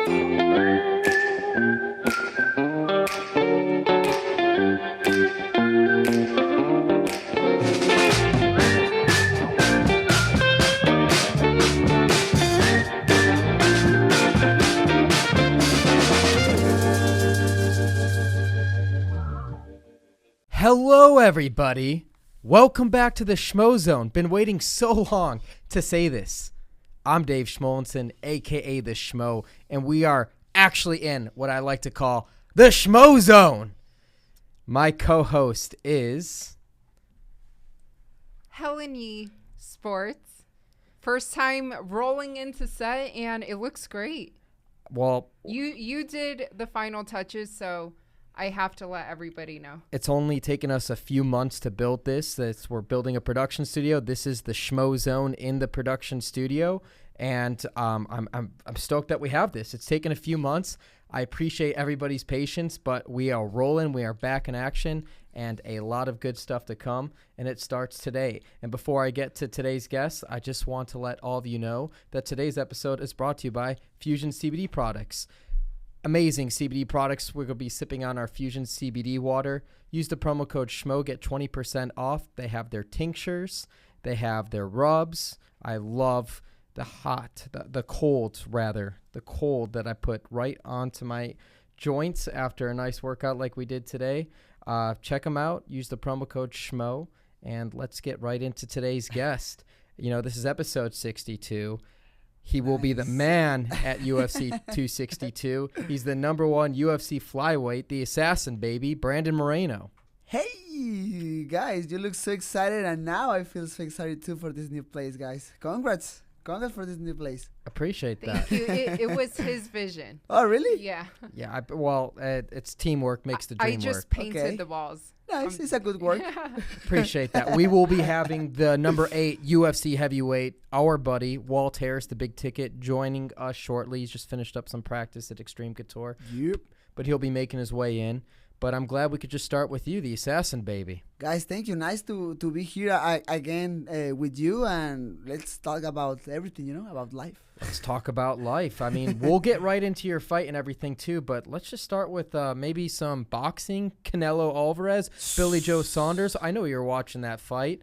Hello, everybody. Welcome back to the Schmo Zone. Been waiting so long to say this. I'm Dave Schmulenson, a.k.a. the Schmo, and we are actually in what I like to call the Schmo Zone. My co-host is... Helen Yee, sports. First time rolling into set, and it looks great. Well... You did the final touches, so... I have to let everybody know. It's only taken us a few months to build this. We're building a production studio. This is the Schmo Zone in the production studio, and I'm stoked that we have this. It's taken a few months. I appreciate everybody's patience, but we are rolling. We are back in action, and a lot of good stuff to come, and it starts today. And before I get to today's guests, I just want to let all of you know that today's episode is brought to you by Fusion CBD products. Amazing CBD products. We're going to be sipping on our Fusion CBD water. Use the promo code SCHMO, get 20% off. They have their tinctures. They have their rubs. I love the cold that I put right onto my joints after a nice workout like we did today. Check them out. Use the promo code SCHMO, and let's get right into today's guest. You know, this is episode 62. He will be the man at UFC 262. He's the number one UFC flyweight, the assassin, baby, Brandon Moreno. Hey, guys, you look so excited, and now I feel so excited, too, for this new place, guys. Congrats for this new place. Appreciate that. Thank you. It was his vision. Oh, really? Yeah. Yeah, it's teamwork makes the dream work. I just painted the walls. Nice. It's a good work. Appreciate that. We will be having the number 8 UFC heavyweight, our buddy, Walt Harris, the big ticket, joining us shortly. He's just finished up some practice at Xtreme Couture. Yep. But he'll be making his way in. But I'm glad we could just start with you, the assassin, baby. Guys, thank you. Nice to be here again with you, and let's talk about everything, about life. Let's talk about life. I mean, we'll get right into your fight and everything, too, but let's just start with maybe some boxing. Canelo Alvarez, Billy Joe Saunders. I know you're watching that fight.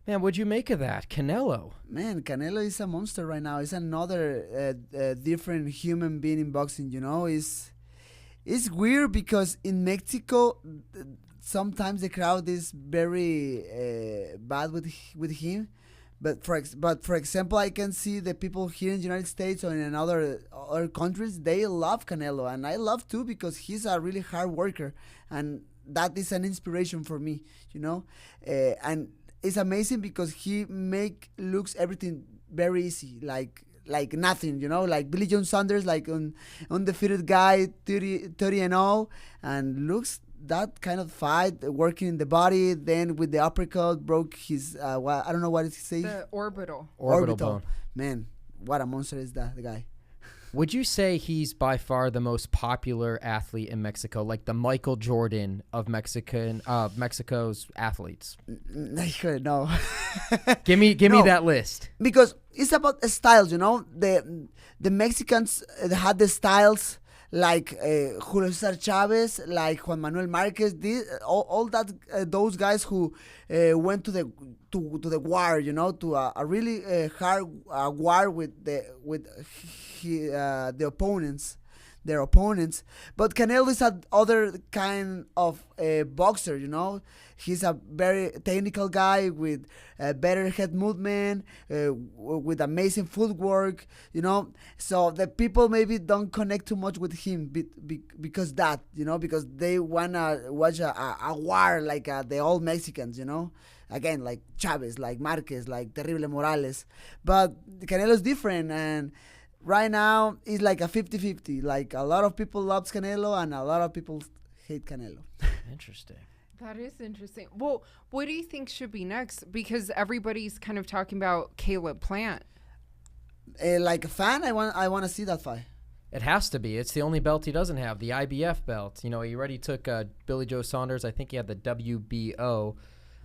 Man, what'd you make of that? Canelo. Man, Canelo is a monster right now. It's another different human being in boxing, It's weird because in Mexico, sometimes the crowd is very bad with him. But for example, I can see the people here in the United States or in other countries, they love Canelo. And I love too because he's a really hard worker. And that is an inspiration for me, And it's amazing because he looks everything very easy, like nothing, like Billy Joe Saunders, like undefeated guy, 30-0, and looks that kind of fight, working in the body, then with the uppercut, broke his, I don't know what it says. The orbital bone. Man, what a monster is that, the guy. Would you say he's by far the most popular athlete in Mexico, like the Michael Jordan of Mexico's athletes? No. Give me that list. Because it's about styles, The Mexicans had the styles like Julio Cesar Chavez, like Juan Manuel Marquez, those guys who went to the war, to a really hard war with the opponents. Their opponents, but Canelo is another kind of boxer, He's a very technical guy with better head movement, with amazing footwork, So the people maybe don't connect too much with him because because they wanna watch a war like the old Mexicans, Again, like Chavez, like Marquez, like Terrible Morales, but Canelo's different and. Right now, it's like a 50-50. Like, a lot of people love Canelo, and a lot of people hate Canelo. Interesting. That is interesting. Well, what do you think should be next? Because everybody's kind of talking about Caleb Plant. Like a fan, I want to see that fight. It has to be. It's the only belt he doesn't have, the IBF belt. He already took Billy Joe Saunders. I think he had the WBO.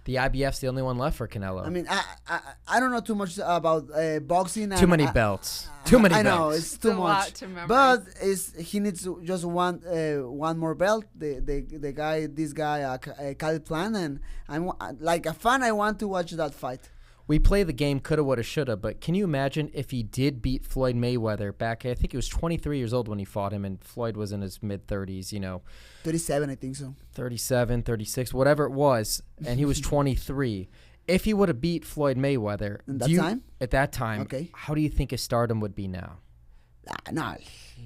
The IBF's the only one left for Canelo. I mean, I don't know too much about boxing. Too many belts. Too many belts. I know, it's too a lot much. to memorize. But he needs just one more belt. This guy, Khalid Plan, and I'm like a fan. I want to watch that fight. We play the game coulda, woulda, shoulda, but can you imagine if he did beat Floyd Mayweather back, I think he was 23 years old when he fought him, and Floyd was in his mid-30s, 37, I think so. 37, 36, whatever it was, and he was 23. If he would have beat Floyd Mayweather at that time, okay, how do you think his stardom would be now? No,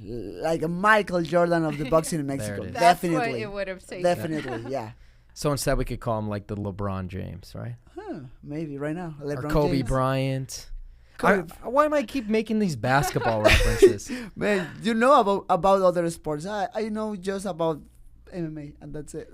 like a Michael Jordan of the boxing in Mexico. There it is. That's Definitely. what it would have taken. Definitely, yeah. So instead we could call him like the LeBron James, right? Maybe right now. LeBron Or Kobe James. Bryant. Kobe. Why am I keep making these basketball references? Man, you know about other sports. I know just about MMA, and that's it.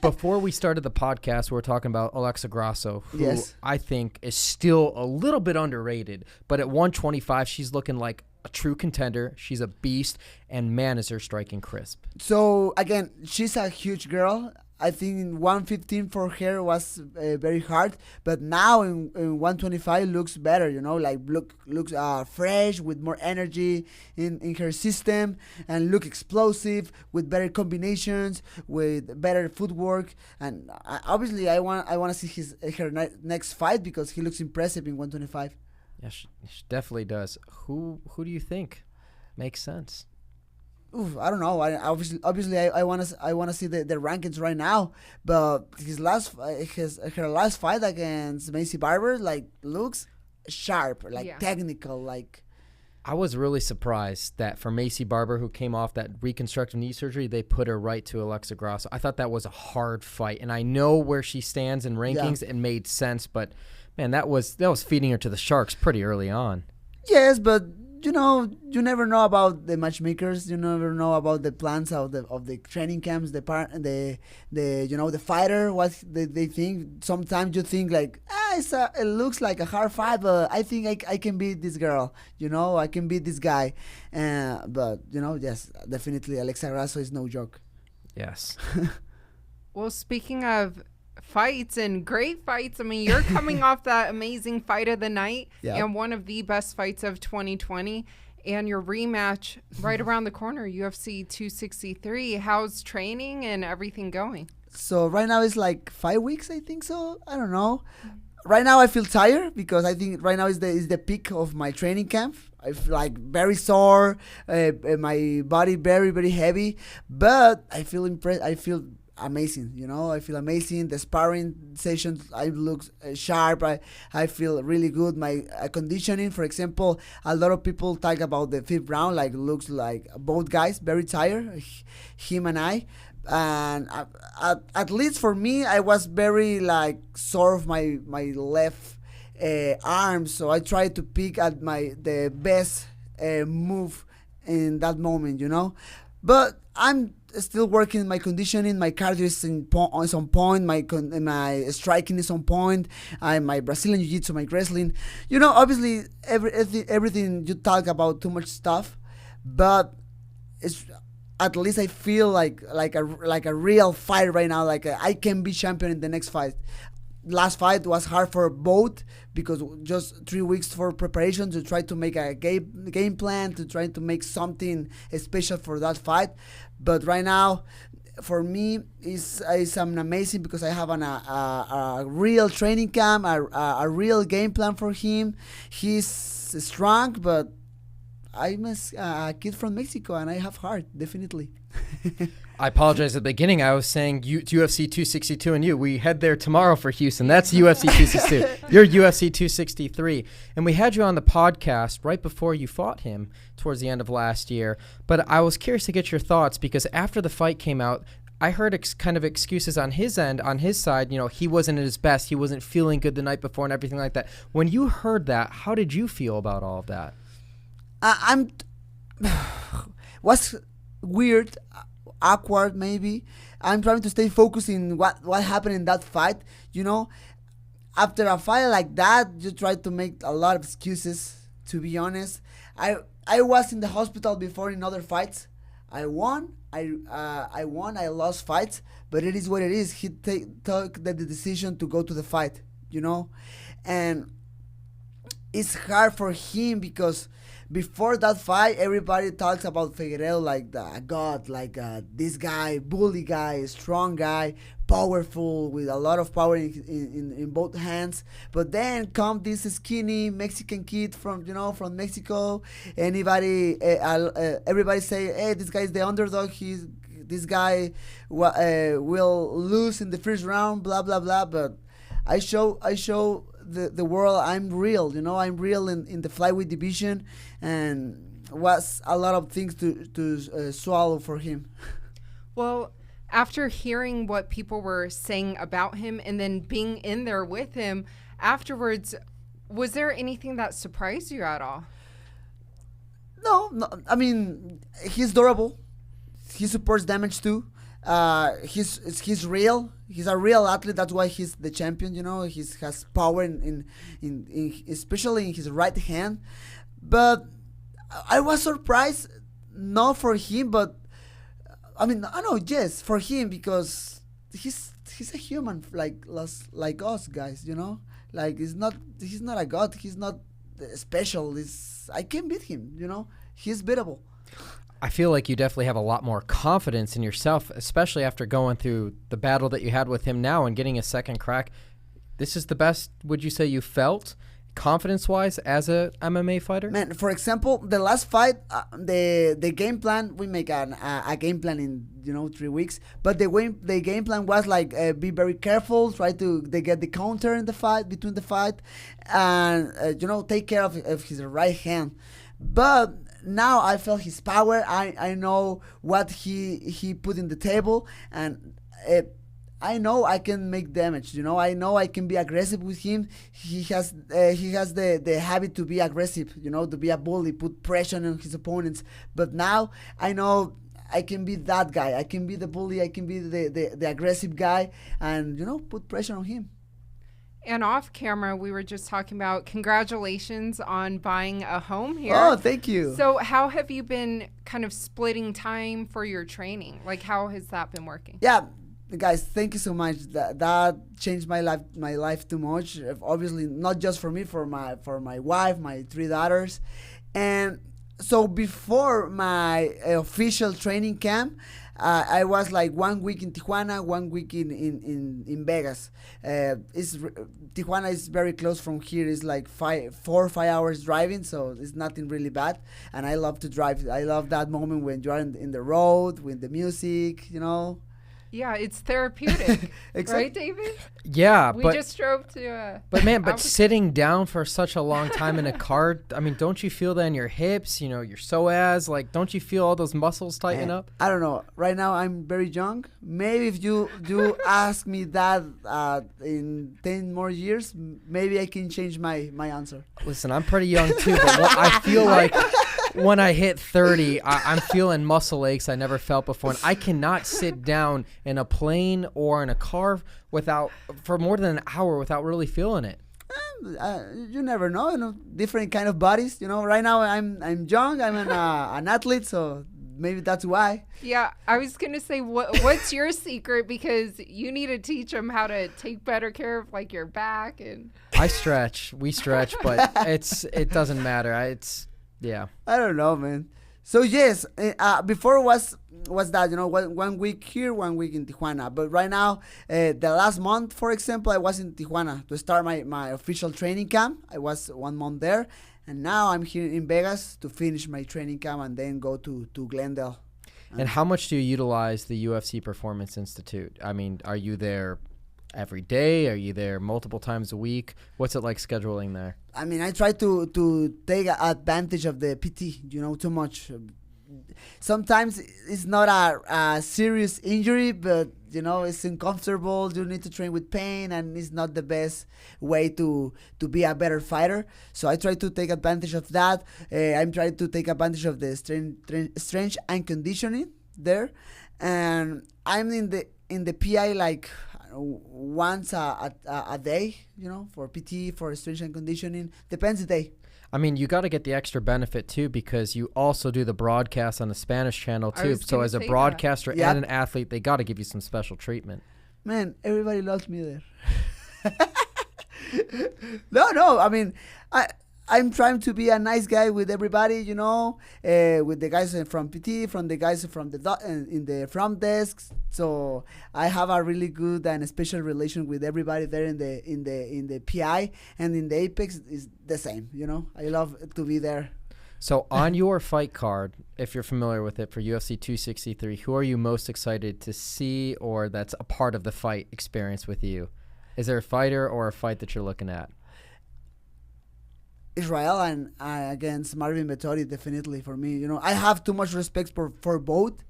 Before we started the podcast, we were talking about Alexa Grasso, who Yes. I think is still a little bit underrated. But at 125, she's looking like a true contender. She's a beast, and man, is her striking crisp. So again, she's a huge girl. I think in 115 for her was very hard, but now in 125 looks better. Looks fresh with more energy in her system, and look explosive with better combinations, with better footwork. And obviously, I want to see her next fight because he looks impressive in 125. Yeah, she definitely does. Who do you think makes sense? Oof, I don't know. Obviously, I want to see the rankings right now. But her last fight against Macy Barber looks sharp, technical, I was really surprised that for Macy Barber, who came off that reconstructive knee surgery, they put her right to Alexa Grasso. I thought that was a hard fight, and I know where she stands in rankings. Yeah. It made sense, but man, that was feeding her to the sharks pretty early on. Yes, but you never know about the matchmakers. You never know about the plans of the training camps. The fighter, what they think. Sometimes you think it looks like a hard fight, but I think I can beat this girl. I can beat this guy. But yes, definitely Alexa Grasso is no joke. Yes. Well, speaking of fights and great fights, I mean, you're coming off that amazing fight of the night and one of the best fights of 2020, and your rematch right around the corner, UFC 263. How's training and everything going? So right now it's 5 weeks, I think so. I don't know. Right now I feel tired because I think right now is the peak of my training camp. I feel very sore, my body very, very heavy, but I feel impressed. I feel amazing, I feel amazing. The sparring sessions, I look sharp. I feel really good. My conditioning, for example, a lot of people talk about the fifth round, looks like both guys very tired, him and I. And at least for me, I was very sore of my left arm, so I tried to pick at the best move in that moment, But I'm still working my conditioning. My cardio is on point. My striking is on point. My Brazilian jiu-jitsu, my wrestling. Obviously everything you talk about too much stuff, but it's at least I feel like a real fight right now. I can be champion in the next fight. Last fight was hard for both because just 3 weeks for preparation to try to make a game plan, to try to make something special for that fight. But right now, for me, it's amazing because I have a real training camp, a real game plan for him. He's strong, but I'm a kid from Mexico and I have heart, definitely. I apologize at the beginning. I was saying UFC 262 and we head there tomorrow for Houston. That's UFC 262. You're UFC 263. And we had you on the podcast right before you fought him towards the end of last year. But I was curious to get your thoughts because after the fight came out, I heard kind of excuses on his end, on his side. He wasn't at his best. He wasn't feeling good the night before and everything like that. When you heard that, how did you feel about all of that? Was weird, awkward maybe. I'm trying to stay focused in what happened in that fight. After a fight like that, you try to make a lot of excuses. To be honest, I was in the hospital before in other fights. I won. I won. I lost fights, but it is what it is. He took the decision to go to the fight, and it's hard for him because before that fight, everybody talks about Figueiredo like a god, like this guy, bully guy, strong guy, powerful with a lot of power in both hands. But then come this skinny Mexican kid from Mexico. Everybody say, hey, this guy is the underdog. This guy will lose in the first round. Blah blah blah. But I show the world I'm real. I'm real in the flyweight division, and was a lot of things to swallow for him. Well, after hearing what people were saying about him and then being in there with him afterwards, was there anything that surprised you at all? No. I mean, he's durable. He supports damage too. He's real. He's a real athlete. That's why he's the champion. He has power in especially in his right hand. But I was surprised, not for him, but I mean, I know, yes, for him, because he's a human like us guys. Like he's not a god. He's not special. I can beat him. He's beatable. I feel like you definitely have a lot more confidence in yourself, especially after going through the battle that you had with him now and getting a second crack. This is the best, would you say, you felt confidence-wise as a MMA fighter? Man, for example, the last fight, the game plan, we make a game plan in 3 weeks, but the game plan was like be very careful, try to get the counter in the fight, between the fight, and take care of his right hand. But now I felt his power. I know what he put in the table, and I know I can make damage. I know I can be aggressive with him. He has the habit to be aggressive. To be a bully, put pressure on his opponents. But now I know I can be that guy. I can be the bully. I can be the aggressive guy, and put pressure on him. And off camera, we were just talking about congratulations on buying a home here. Oh, thank you. So how have you been kind of splitting time for your training? Like, how has that been working? Yeah, guys, thank you so much. That changed my life too much. Obviously, not just for me, for my wife, my 3 daughters. And so before my official training camp, I was like 1 week in Tijuana, 1 week in Vegas. Tijuana is very close from here. It's like 4 or 5 hours driving, so it's nothing really bad. And I love to drive. I love that moment when you're in the road with the music, Yeah, it's therapeutic, right, David? Yeah, we just drove to. But sitting down for such a long time in a car, I mean, don't you feel that in your hips, your psoas? Like, don't you feel all those muscles tighten up? I don't know. Right now, I'm very young. Maybe if you ask me that in 10 more years, maybe I can change my answer. Listen, I'm pretty young too, but I feel like when I hit 30, I'm feeling muscle aches I never felt before. And I cannot sit down in a plane or in a car for more than an hour without really feeling it. You never know. Different kind of bodies. Right now I'm young. I'm an athlete, so maybe that's why. Yeah, I was gonna say, what's your secret? Because you need to teach them how to take better care of like your back and. We stretch, but it doesn't matter. Yeah. I don't know, man. So yes, before was that 1 week here, 1 week in Tijuana. But right now, the last month, for example, I was in Tijuana to start my official training camp. I was 1 month there, and now I'm here in Vegas to finish my training camp and then go to Glendale. And how much do you utilize the UFC Performance Institute? I mean, are you there every day? Are you there multiple times a week? What's it like scheduling there? I mean, I try to take advantage of the PT, too much. Sometimes it's not a serious injury, but, it's uncomfortable. You need to train with pain, and it's not the best way to be a better fighter. So I try to take advantage of that. I'm trying to take advantage of the strength and conditioning there. And I'm in the PI like once a day, for PT, for strength and conditioning. Depends the day. I mean, you got to get the extra benefit too, because you also do the broadcast on the Spanish channel too. So as a broadcaster and an athlete, they got to give you some special treatment. Man, everybody loves me there. No. I mean, I'm trying to be a nice guy with everybody, you know, with the guys from PT, from the guys from in the front desks. So I have a really good and special relation with everybody there in the PI, and in the Apex is the same. You know, I love to be there. So on your fight card, if you're familiar with it, for UFC 263, who are you most excited to see, or that's a part of the fight experience with you? Is there a fighter or a fight that you're looking at? Israel and against Marvin Vettori, definitely for me. You know, I have too much respect for both.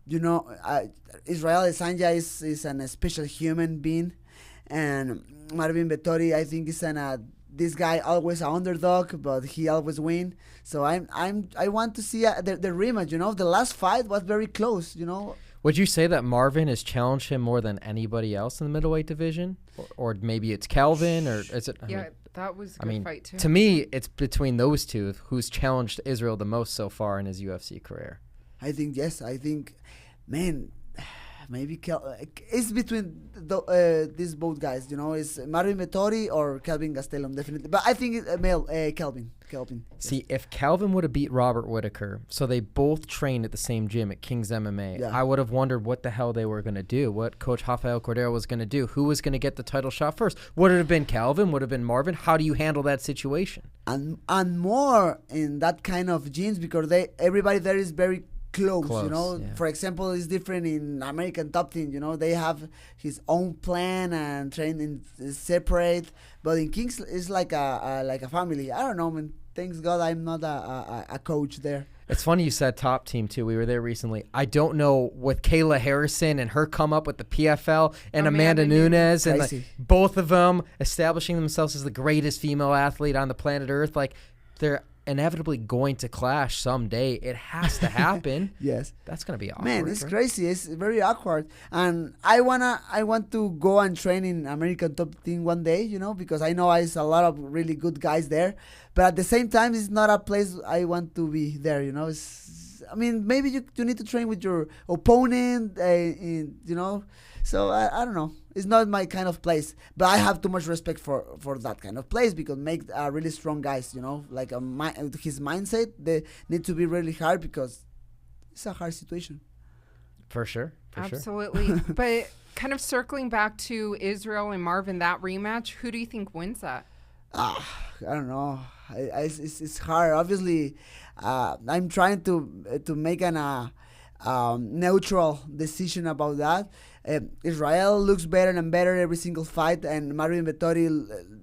You know, Israel Adesanya is an special human being, and Marvin Vettori, I think, is this guy always an underdog, but he always win. So I want to see the rematch. You know, the last fight was very close. You know. Would you say that Marvin has challenged him more than anybody else in the middleweight division, or maybe it's Calvin, or is it? That was a good fight too. To me, it's between those two who's challenged Israel the most so far in his UFC career. I think yes. I think, man, maybe it's between these both guys. You know, it's Marvin Vettori or Kelvin Gastelum, definitely. But I think it's Kelvin. See, yes. If Calvin would have beat Robert Whittaker, so they both trained at the same gym at King's MMA, I would have wondered what the hell they were going to do, what Coach Rafael Cordero was going to do, who was going to get the title shot first. Would it have been Calvin? Would it have been Marvin? How do you handle that situation? And more in that kind of gyms, because everybody there is very close, you know. Yeah. For example, it's different in American Top Team. You know, they have his own plan and training is separate. But in Kings, it's like a family. I don't know, man. Thanks God I'm not a coach there. It's funny you said Top Team too. We were there recently. I don't know, with Kayla Harrison and her come up with the PFL and Amanda Nunes and like, both of them establishing themselves as the greatest female athlete on the planet Earth. Like, they're inevitably going to clash someday. It has to happen. Yes, that's gonna be awkward. Man, it's crazy. It's very awkward. And I want to go and train in American Top Team one day, you know, because I know there's a lot of really good guys there. But at the same time, it's not a place I want to be there, you know. I mean, maybe you need to train with your opponent, you know. So I don't know. It's not my kind of place, but I have too much respect for that kind of place, because make really strong guys, you know, like his mindset. They need to be really hard, because it's a hard situation. For sure. Absolutely. But kind of circling back to Israel and Marvin, that rematch, who do you think wins that? I don't know. It's hard. Obviously, I'm trying to make an neutral decision about that. Israel looks better and better every single fight, and Marvin Vettori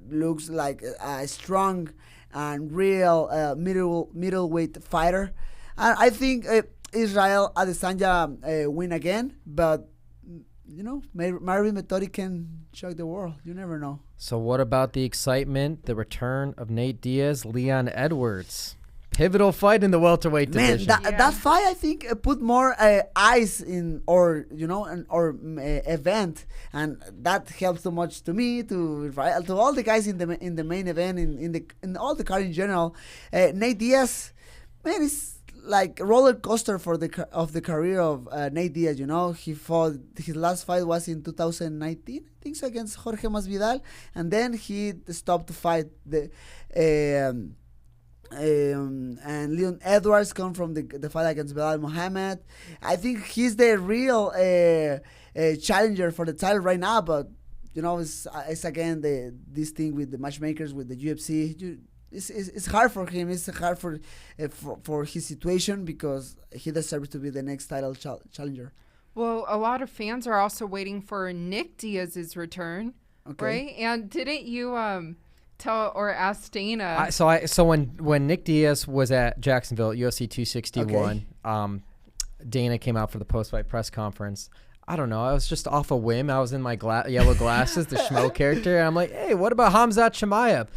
looks like a strong and real middleweight fighter. I think Israel Adesanya win again, but you know, Marvin Vettori can shock the world. You never know. So what about the excitement, the return of Nate Diaz, Leon Edwards? Pivotal fight in the welterweight division. Man, that fight, I think, put more eyes in our event, and that helps so much to me, to all the guys in the main event, in all the card in general. Nate Diaz, man, it's like a roller coaster of the career of Nate Diaz. You know, his last fight was in 2019, I think so, against Jorge Masvidal, and then he stopped to fight and Leon Edwards come from the fight against Belal Muhammad. I think he's the real challenger for the title right now. But you know, it's again this thing with the matchmakers, with the UFC. It's hard for him. It's hard for his situation, because he deserves to be the next title challenger. Well, a lot of fans are also waiting for Nick Diaz's return, right? And didn't you tell or ask Dana? So when Nick Diaz was at Jacksonville at UFC 261, Dana came out for the post-fight press conference. I don't know. I was just off a whim. I was in my yellow glasses, the Schmo character. And I'm like, hey, what about Khamzat Chimaev?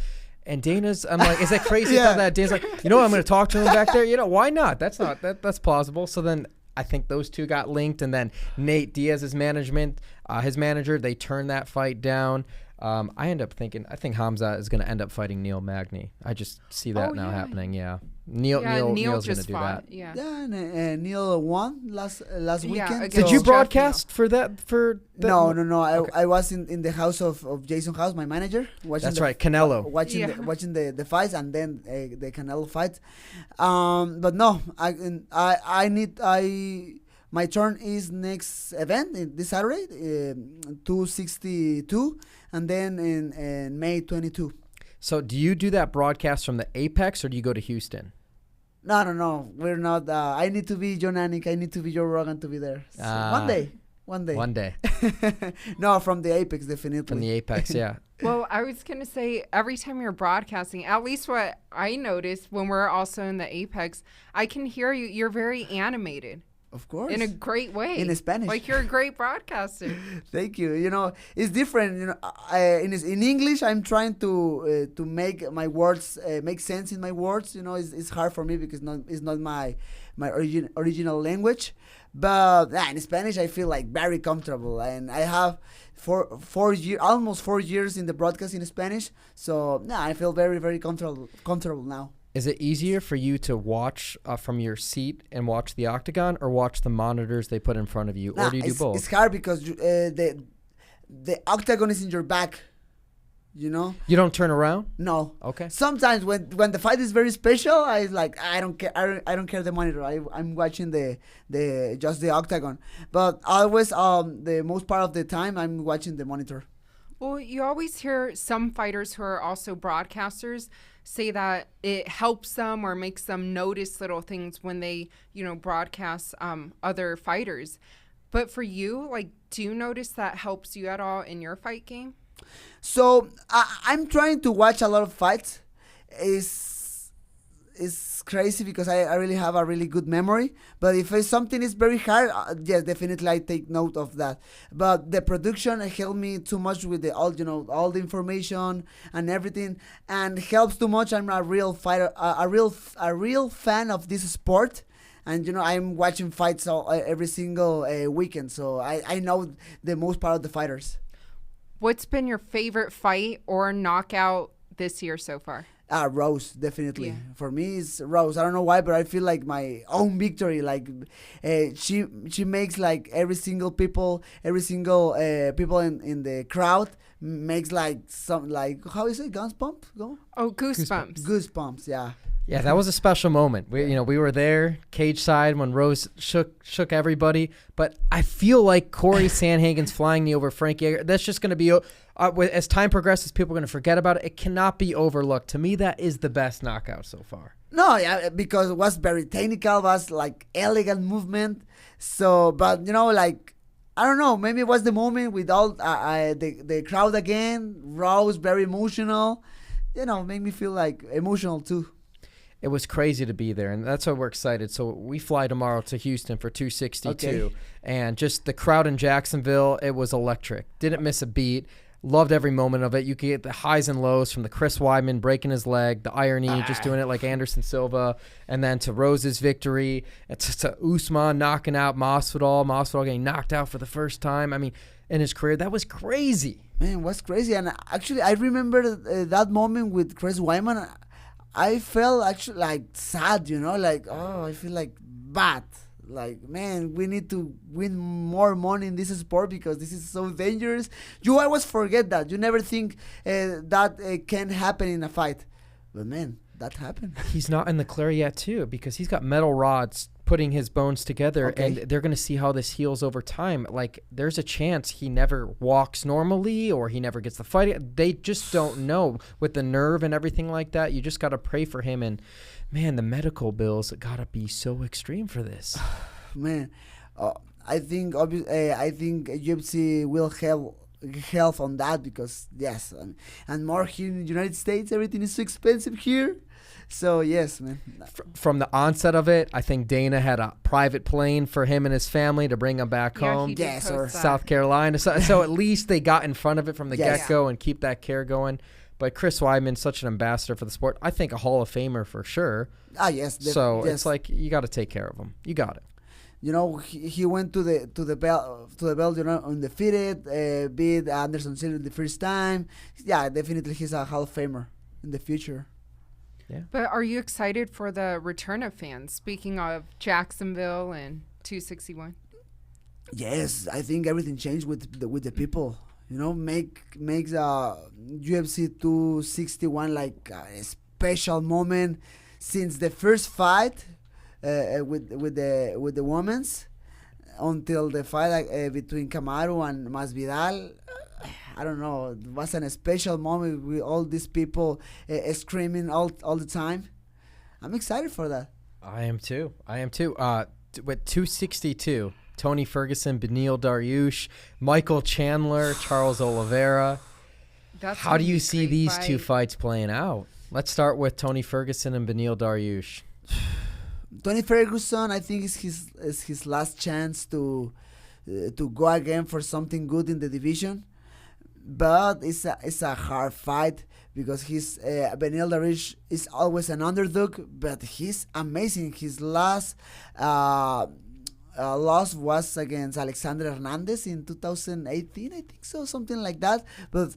And I'm like, is that crazy about that? Dana's like, you know what? I'm going to talk to him back there. You know, why not? That's plausible. So then I think those two got linked. And then Nate Diaz's management, his manager, they turned that fight down. I think Hamza is going to end up fighting Neil Magny. I just see that happening. Yeah. Neil's going to do that. Yeah. And Neil won last weekend. Did you broadcast for that? No. I was in the house of Jason House, my manager. That's right, Canelo. Watching the fights and then the Canelo fight. But no, my turn is next event this Saturday, 262, and then in May 22. So do you do that broadcast from the Apex or do you go to Houston? No. We're not. I need to be John Anik. I need to be Joe Rogan to be there. So one day. No, from the Apex, definitely. From the Apex, yeah. Well, I was going to say, every time you're broadcasting, at least what I noticed when we're also in the Apex, I can hear you. You're very animated. Of course. In a great way. In Spanish. Like you're a great broadcaster. Thank you. It's different. In English, I'm trying to make my words make sense in my words. It's hard for me because it's not my original language. But in Spanish, I feel like very comfortable. And I have almost 4 years in the broadcast in Spanish. So I feel very, very comfortable now. Is it easier for you to watch from your seat and watch the octagon or watch the monitors they put in front of you? Or do you do both? It's hard because the octagon is in your back, You don't turn around? No. Okay. Sometimes when the fight is very special, I don't care. I don't care the monitor. I'm watching just the octagon. But always the most part of the time I'm watching the monitor. Well, you always hear some fighters who are also broadcasters say that it helps them or makes them notice little things when they, broadcast other fighters. But for you, do you notice that helps you at all in your fight game? So I'm trying to watch a lot of fights. It's crazy because I really have a really good memory. But if something is very hard, yes, definitely I take note of that. But the production helped me too much with all the information and everything, and helps too much. I'm a real fighter, a real fan of this sport. And, I'm watching fights every single weekend. So I know the most part of the fighters. What's been your favorite fight or knockout this year so far? Rose, definitely. Yeah. For me, it's Rose. I don't know why, but I feel like my own victory. She makes every single people in the crowd makes some how is it? Goosebumps? Go. Oh, goosebumps. Goosebumps. Yeah. Yeah, that was a special moment. We were there, cage side, when Rose shook everybody. But I feel like Corey Sandhagen's flying knee over Frank Yeager. That's just going to be, as time progresses, people are going to forget about it. It cannot be overlooked. To me, that is the best knockout so far. No, yeah, because it was very technical, was elegant movement. So, but I don't know, maybe it was the moment with all the crowd again. Rose very emotional. Made me feel emotional too. It was crazy to be there, and that's why we're excited. So we fly tomorrow to Houston for 262, okay. And just the crowd in Jacksonville, it was electric. Didn't miss a beat. Loved every moment of it. You could get the highs and lows from the Chris Weidman breaking his leg, the irony, just doing it like Anderson Silva, and then to Rose's victory, and to Usman knocking out Masvidal getting knocked out for the first time. I mean, in his career, that was crazy. Man, it was crazy. And actually, I remember that moment with Chris Weidman. I felt actually sad, I feel bad. Man, we need to win more money in this sport because this is so dangerous. You always forget that. You never think that can happen in a fight. But man, that happened. He's not in the clear yet, too, because he's got metal rods putting his bones together, okay. And they're going to see how this heals over time. There's a chance he never walks normally or he never gets the fight. They just don't know with the nerve and everything like that. You just got to pray for him. And, man, the medical bills got to be so extreme for this. Man, I think UFC will help on that because, yes, and more here in the United States, everything is so expensive here. So, yes, man. From the onset of it, I think Dana had a private plane for him and his family to bring him back home. Yes, or South Carolina. So at least they got in front of it from the get-go and keep that care going. But Chris Weidman's such an ambassador for the sport. I think a Hall of Famer for sure. Yes. It's you got to take care of him. You got it. You know, he went to the belt, you know, undefeated, beat Anderson Silva the first time. Yeah, definitely he's a Hall of Famer in the future. Yeah. But are you excited for the return of fans? Speaking of Jacksonville and 261. Yes, I think everything changed with the people. You know, makes UFC 261 like a special moment since the first fight with the women's until the fight between Kamaru and Masvidal. I don't know. It was a special moment with all these people screaming all the time. I'm excited for that. I am too. With 262. Tony Ferguson, Beneil Dariush, Michael Chandler, Charles Oliveira. How do you see these two fights playing out? Let's start with Tony Ferguson and Beneil Dariush. Tony Ferguson, I think, is his last chance to go again for something good in the division, but it's a hard fight because Beneil Dariush is always an underdog, but he's amazing. His last loss was against Alexander Hernandez in 2018, I think so, something like that. But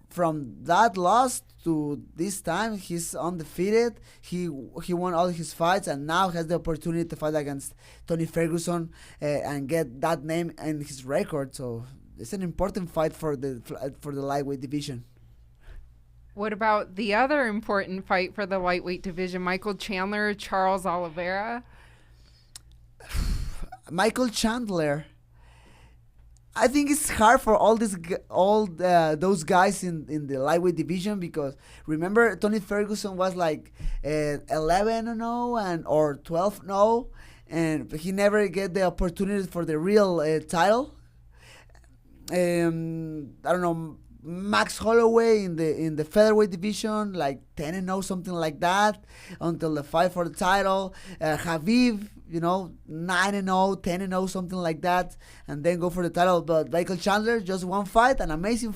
from that loss to this time, he's undefeated. He won all his fights and now has the opportunity to fight against Tony Ferguson and get that name and his record. So it's an important fight for the lightweight division. What about the other important fight for the lightweight division? Michael Chandler, Charles Oliveira. Michael Chandler, I think it's hard for all those guys in the lightweight division because remember Tony Ferguson was like 11-0 or 12-0 and he never get the opportunity for the real title. I don't know, Max Holloway in the featherweight division, like 10-0, something like that, until the fight for the title. Khabib, you know, 9-0, 10-0, something like that, and then go for the title. But Michael Chandler, just one fight, an amazing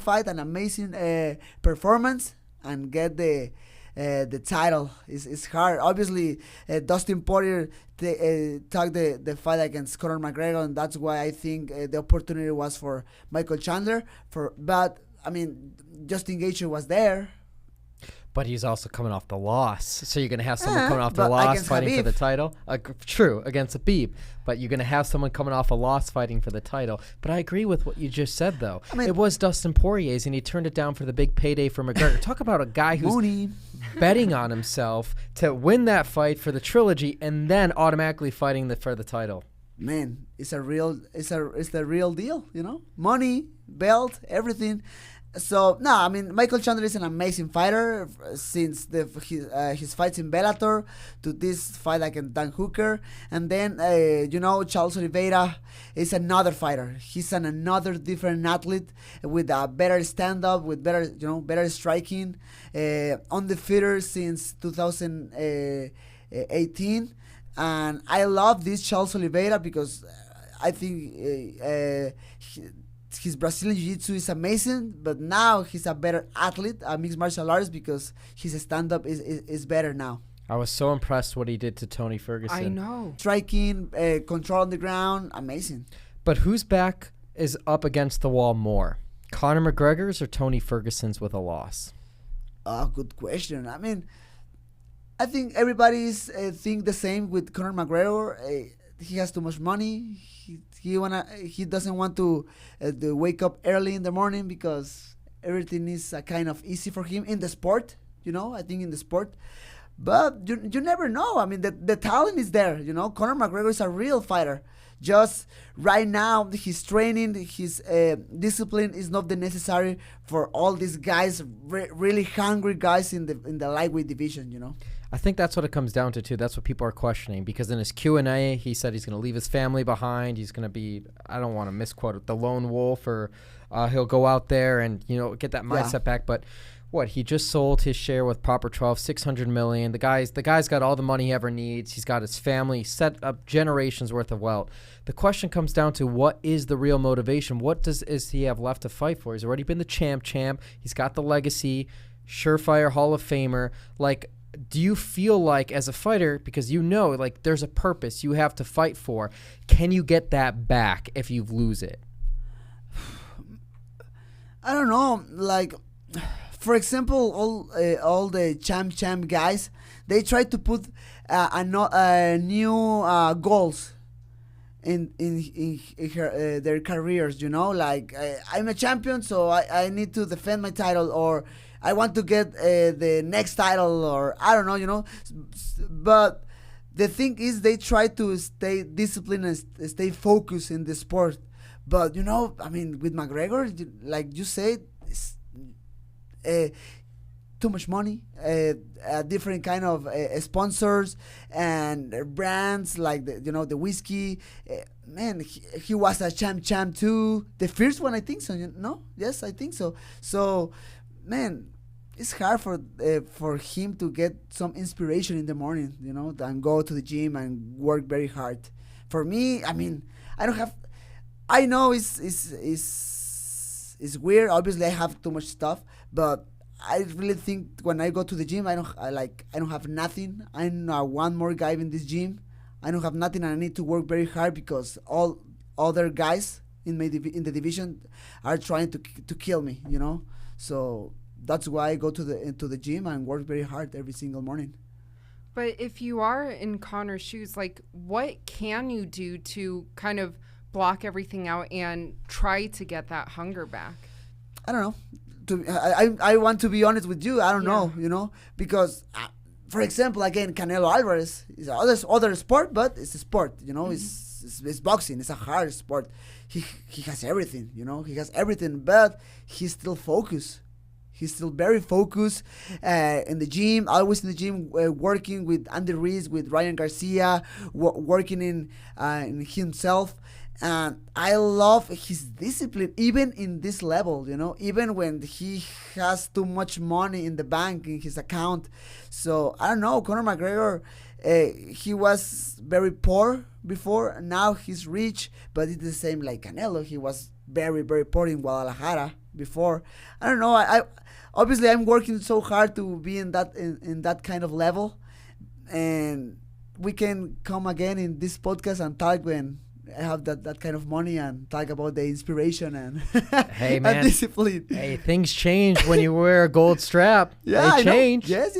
performance, and get the title. It's hard. Obviously, Dustin Poirier took the fight against Conor McGregor, and that's why I think the opportunity was for Michael Chandler. But I mean, Justin Gaethje was there. But he's also coming off the loss. So you're going to have someone coming off the loss fighting for the title. True, against Khabib. But you're going to have someone coming off a loss fighting for the title. But I agree with what you just said, though. I mean, it was Dustin Poirier's, and he turned it down for the big payday for McGregor. Talk about a guy who's betting on himself to win that fight for the trilogy and then automatically fighting for the title. Man, it's the real deal, you know? Money, belt, everything. So, no, I mean, Michael Chandler is an amazing fighter since his fights in Bellator to this fight against Dan Hooker. And then, you know, Charles Oliveira is another fighter. He's another different athlete with a better stand-up, with better striking, undefeated since 2018. And I love this Charles Oliveira because I think his Brazilian Jiu-Jitsu is amazing, but now he's a better athlete, a mixed martial artist, because his stand-up is better now. I was so impressed what he did to Tony Ferguson. I know. Striking, control on the ground, amazing. But whose back is up against the wall more? Conor McGregor's or Tony Ferguson's with a loss? Good question. I mean, I think everybody's think the same with Conor McGregor. He has too much money. He doesn't want to wake up early in the morning because everything is kind of easy for him in the sport. You know, I think in the sport. But you never know. I mean, the talent is there. You know, Conor McGregor is a real fighter. Just right now, his training, his discipline is not the necessary for all these guys, really hungry guys in the lightweight division. You know. I think that's what it comes down to, too. That's what people are questioning. Because in his Q&A, he said he's going to leave his family behind. He's going to be, I don't want to misquote it, the lone wolf. Or he'll go out there and, you know, get that mindset back. But what, he just sold his share with Proper 12, $600 million. The guy's got all the money he ever needs. He's got his family set up generations worth of wealth. The question comes down to what is the real motivation? What is he have left to fight for? He's already been the champ. He's got the legacy, surefire Hall of Famer. Like, do you feel like as a fighter, because you know, like there's a purpose you have to fight for, can you get that back if you lose it? I don't know. Like, for example, all the champ guys, they try to put new goals in their careers. You know, like I'm a champion, so I need to defend my title, or I want to get the next title, or I don't know, you know. But the thing is, they try to stay disciplined and stay focused in the sport. But, you know, I mean, with McGregor, like you said, it's, too much money, different kind of sponsors and brands, like, the whiskey. Man, he was a champ too. The first one, I think so. No? Yes, I think so. So, man, it's hard for him to get some inspiration in the morning, you know, and go to the gym and work very hard. For me, I mean, I know it's weird. Obviously, I have too much stuff, but I really think when I go to the gym, I don't have nothing. I'm one more guy in this gym. I don't have nothing, and I need to work very hard because all other guys in the division are trying to kill me, you know. So that's why I go into the gym and work very hard every single morning. But if you are in Conor's shoes, like, what can you do to kind of block everything out and try to get that hunger back? I don't know. I want to be honest with you. I don't know, you know, because, for example, again, Canelo Alvarez is other sport, but it's a sport, you know. Mm-hmm. It's boxing. It's a hard sport. He has everything, you know. He has everything, but he's still focused. He's still very focused in the gym, always in the gym, working with Andy Ruiz, with Ryan Garcia, working in himself. And I love his discipline, even in this level, you know, even when he has too much money in the bank, in his account. So, I don't know, Conor McGregor, he was very poor before. Now he's rich, but it's the same like Canelo. He was very, very poor in Guadalajara before. I don't know. Obviously, I'm working so hard to be in that kind of level. And we can come again in this podcast and talk when I have that kind of money and talk about the inspiration and, hey, man. And discipline. Hey, things change when you wear a gold strap. Yeah, they change. Yes.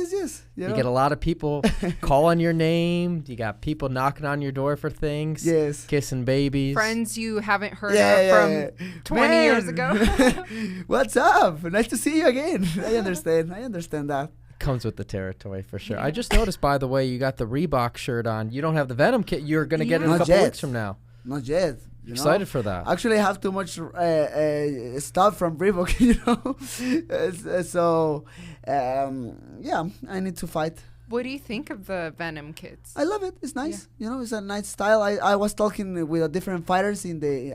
You get a lot of people calling your name. You got people knocking on your door for things. Yes. Kissing babies. Friends you haven't heard of from 20 years ago. What's up? Nice to see you again. I understand that. Comes with the territory for sure. Yeah. I just noticed, by the way, you got the Reebok shirt on. You don't have the Venom kit. You're going to get it a couple weeks from now. Not yet. Excited for that. Actually, I have too much stuff from Reebok, you know. So, I need to fight. What do you think of the Venom kits? I love it. It's nice. Yeah. You know, it's a nice style. I was talking with different fighters in the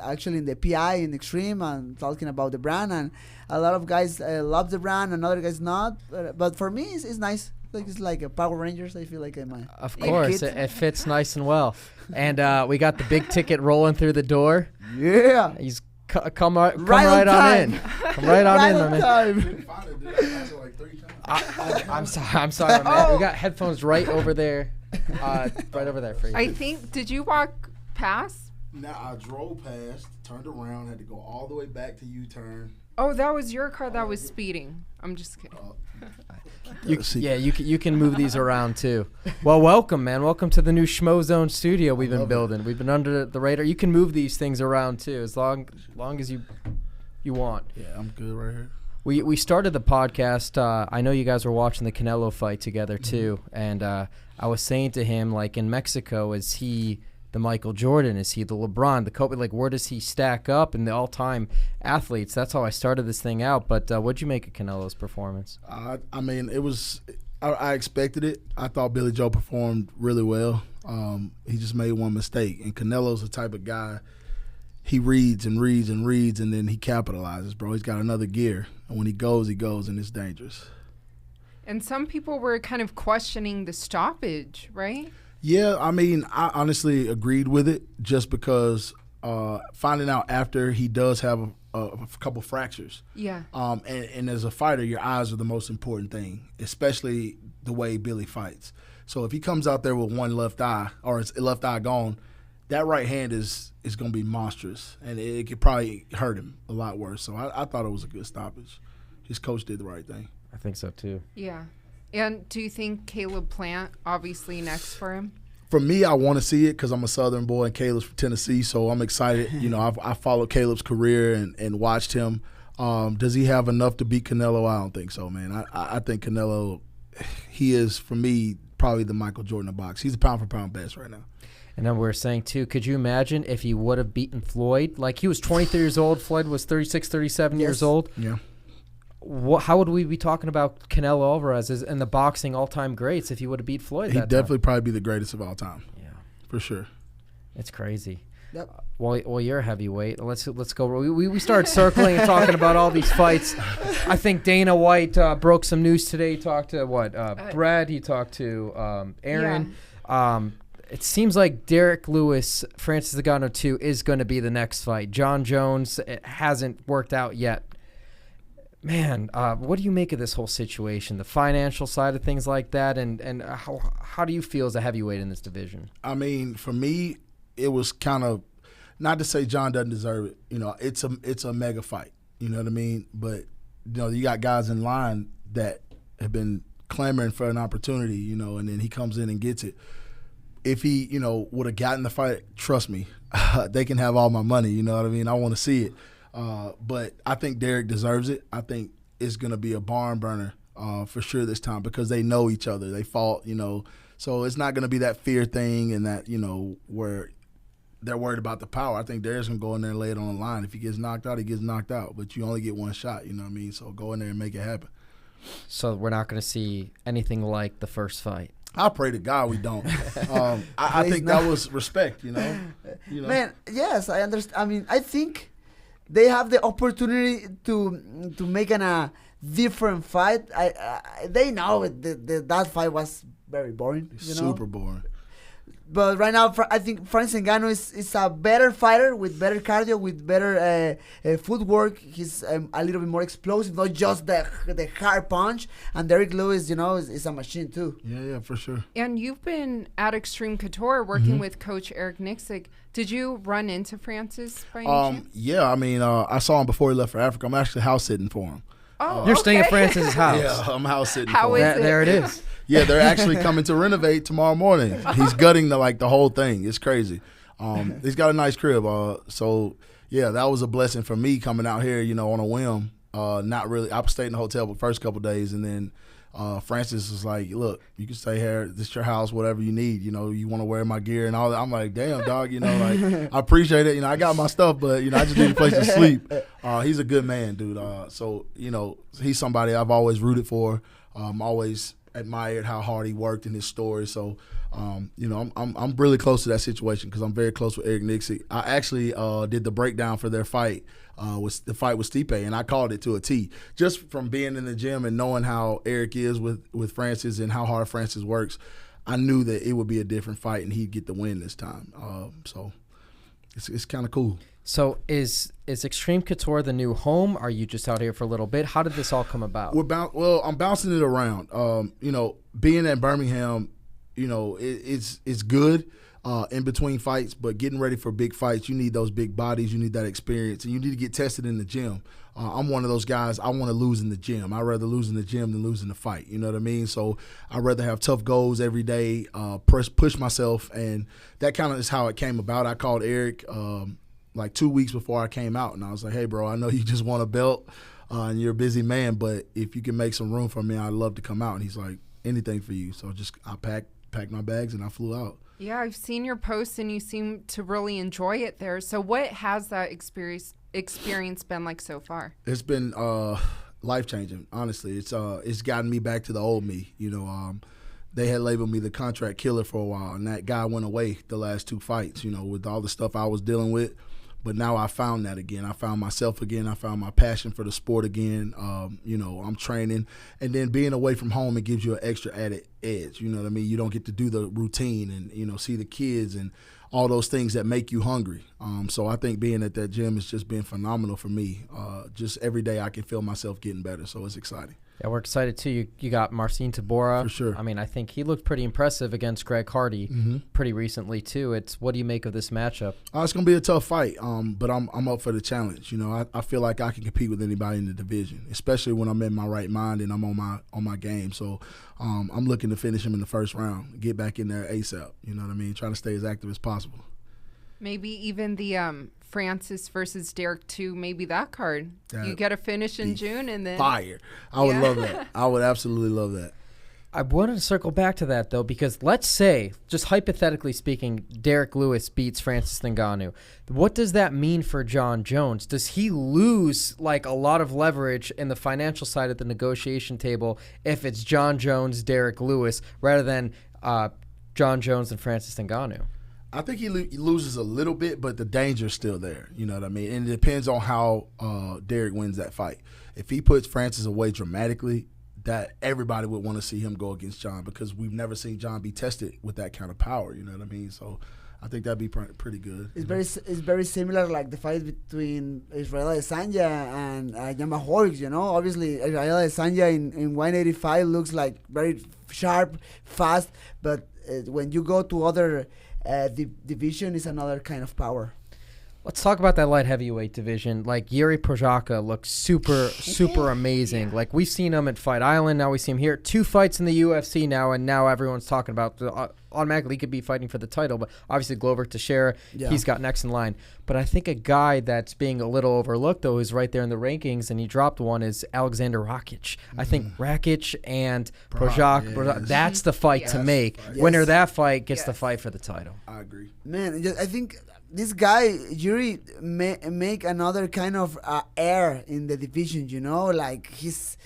PI, in Xtreme, and talking about the brand. And a lot of guys love the brand, and other guys not. But for me, it's nice. Like, it's like a Power Rangers. I feel like of course, it fits nice and well. And we got the big ticket rolling through the door. Yeah, he's come right on in. Come right on in, man. I'm sorry, man. We got headphones right over there, right over there for you. I think. Did you walk past? No, I drove past, turned around, had to go all the way back to U-turn. Oh, that was your car that was speeding. I'm just kidding. You can move these around too. Well, welcome, man. Welcome to the new SCHMOZONE Studio we've been building. We've been under the radar. You can move these things around too, as long as you want. Yeah, I'm good right here. We started the podcast. I know you guys were watching the Canelo fight together too, and I was saying to him, like, in Mexico, is he the Michael Jordan? Is he the LeBron, the Kobe? Like, where does he stack up in the all-time athletes? That's how I started this thing out. But what'd you make of Canelo's performance? I mean, it was. I expected it. I thought Billy Joe performed really well. He just made one mistake, and Canelo's the type of guy. He reads and reads and reads, and then he capitalizes, bro. He's got another gear, and when he goes, and it's dangerous. And some people were kind of questioning the stoppage, right? Yeah, I mean, I honestly agreed with it just because finding out after he does have a couple fractures. Yeah. And as a fighter, your eyes are the most important thing, especially the way Billy fights. So if he comes out there with one left eye or his left eye gone, that right hand is going to be monstrous, and it could probably hurt him a lot worse. So I thought it was a good stoppage. His coach did the right thing. I think so too. Yeah. And do you think Caleb Plant, obviously next for him? For me, I want to see it because I'm a Southern boy and Caleb's from Tennessee, so I'm excited. You know, I followed Caleb's career and watched him. Does he have enough to beat Canelo? I don't think so, man. I think Canelo, he is, for me, probably the Michael Jordan of box. He's the pound-for-pound best right now. And then we're saying, too, could you imagine if he would have beaten Floyd? Like, he was 23 years old. Floyd was 36, 37 years old. Yeah. How would we be talking about Canelo Alvarez and the boxing all-time greats if he would have beat Floyd? He'd definitely probably be the greatest of all time. Yeah. For sure. It's crazy. Yep. Well, you're a heavyweight. Let's go. We started circling and talking about all these fights. I think Dana White broke some news today. He talked to Brad. He talked to Aaron. Yeah. It seems like Derrick Lewis, Francis Ngannou 2 is going to be the next fight. Jon Jones, it hasn't worked out yet. Man, what do you make of this whole situation, the financial side of things like that, and how do you feel as a heavyweight in this division? I mean, for me, it was kind of, not to say Jon doesn't deserve it. You know, it's a mega fight. You know what I mean? But, you know, you got guys in line that have been clamoring for an opportunity, you know, and then he comes in and gets it. If he, you know, would have gotten the fight, trust me, they can have all my money. You know what I mean? I want to see it. But I think Derrick deserves it. I think it's going to be a barn burner for sure this time because they know each other. They fought, you know. So it's not going to be that fear thing and that, you know, where they're worried about the power. I think Derrick's going to go in there and lay it on the line. If he gets knocked out, he gets knocked out. But you only get one shot, you know what I mean? So go in there and make it happen. So we're not going to see anything like the first fight. I pray to God we don't. I think that was respect, you know. Man, yes, I understand. I mean, I think they have the opportunity to make a different fight. They know that fight was very boring. You know? Super boring. But right now, I think Francis Ngannou is a better fighter with better cardio, with better footwork. He's a little bit more explosive, not just the hard punch. And Derrick Lewis, you know, is a machine too. Yeah, for sure. And you've been at Xtreme Couture working with Coach Eric Nixick. Did you run into Francis by any chance? Yeah, I mean, I saw him before he left for Africa. I'm actually house sitting for him. Oh, You're staying at Francis's house. Yeah, I'm house sitting How for is him. it? There it is. Yeah, they're actually coming to renovate tomorrow morning. He's gutting the whole thing. It's crazy. He's got a nice crib. So yeah, that was a blessing for me coming out here, you know, on a whim. Not really. I stayed in the hotel the first couple of days, and then Francis was like, "Look, you can stay here. This is your house. Whatever you need. You know, you want to wear my gear and all that." I'm like, "Damn, dog. You know, like I appreciate it. You know, I got my stuff, but you know, I just need a place to sleep." He's a good man, dude. So you know, he's somebody I've always rooted for. Always admired how hard he worked in his story. So, you know, I'm really close to that situation because I'm very close with Eric Nixick. I actually did the breakdown for their fight, with Stipe, and I called it to a T. Just from being in the gym and knowing how Eric is with Francis and how hard Francis works, I knew that it would be a different fight and he'd get the win this time. So it's kind of cool. So is Xtreme Couture the new home? Are you just out here for a little bit? How did this all come about? I'm bouncing it around. You know, being at Birmingham, you know, it's good in between fights, but getting ready for big fights, you need those big bodies, you need that experience, and you need to get tested in the gym. I'm one of those guys, I want to lose in the gym. I'd rather lose in the gym than lose in the fight. You know what I mean? So I'd rather have tough goals every day, push myself, and that kind of is how it came about. I called Eric like 2 weeks before I came out, and I was like, "Hey, bro, I know you just want a belt, and you're a busy man, but if you can make some room for me, I'd love to come out." And he's like, "Anything for you." So I packed my bags and I flew out. Yeah, I've seen your posts, and you seem to really enjoy it there. So what has that experience been like so far? It's been life-changing, honestly. It's gotten me back to the old me. You know, they had labeled me the contract killer for a while, and that guy went away the last 2 fights, you know, with all the stuff I was dealing with. But now I found that again. I found myself again. I found my passion for the sport again. You know, I'm training. And then being away from home, it gives you an extra added edge. You know what I mean? You don't get to do the routine and, you know, see the kids and all those things that make you hungry. So I think being at that gym has just been phenomenal for me. Just every day I can feel myself getting better, so it's exciting. Yeah, we're excited too. You got Marcin Tybura. For sure. I mean, I think he looked pretty impressive against Greg Hardy pretty recently too. What do you make of this matchup? It's going to be a tough fight, but I'm up for the challenge. You know, I feel like I can compete with anybody in the division, especially when I'm in my right mind and I'm on my game. So I'm looking to finish him in the first round, get back in there ASAP. You know what I mean? Trying to stay as active as possible. Maybe even the Francis versus Derrick 2, maybe that card. You get a finish in June and then fire. I would love that. I would absolutely love that. I wanted to circle back to that though, because let's say, just hypothetically speaking, Derrick Lewis beats Francis Ngannou. What does that mean for Jon Jones? Does he lose like a lot of leverage in the financial side of the negotiation table if it's Jon Jones, Derrick Lewis, rather than Jon Jones and Francis Ngannou? I think he loses a little bit, but the danger's still there. You know what I mean? And it depends on how Derrick wins that fight. If he puts Francis away dramatically, that everybody would want to see him go against Jon, because we've never seen Jon be tested with that kind of power. You know what I mean? So I think that'd be pretty good. It's very similar, like the fight between Israel Adesanya and Yamaha. You know, obviously Israel Adesanya in 185 looks like very sharp, fast, but when you go to other division, is another kind of power. Let's talk about that light heavyweight division. Like, Yuri Prochazka looks super amazing. Yeah. Like, we've seen him at Fight Island. Now we see him here. 2 fights in the UFC now, and now everyone's talking about automatically he could be fighting for the title. But obviously Glover Teixeira, he's got next in line. But I think a guy that's being a little overlooked, though, is right there in the rankings, and he dropped one, is Alexander Rakic. I think Rakic and Prochazka, that's the fight to make. Winner of that fight gets the fight for the title. I agree. Man, I think this guy, Yuri, make another kind of air in the division, you know? Like, he's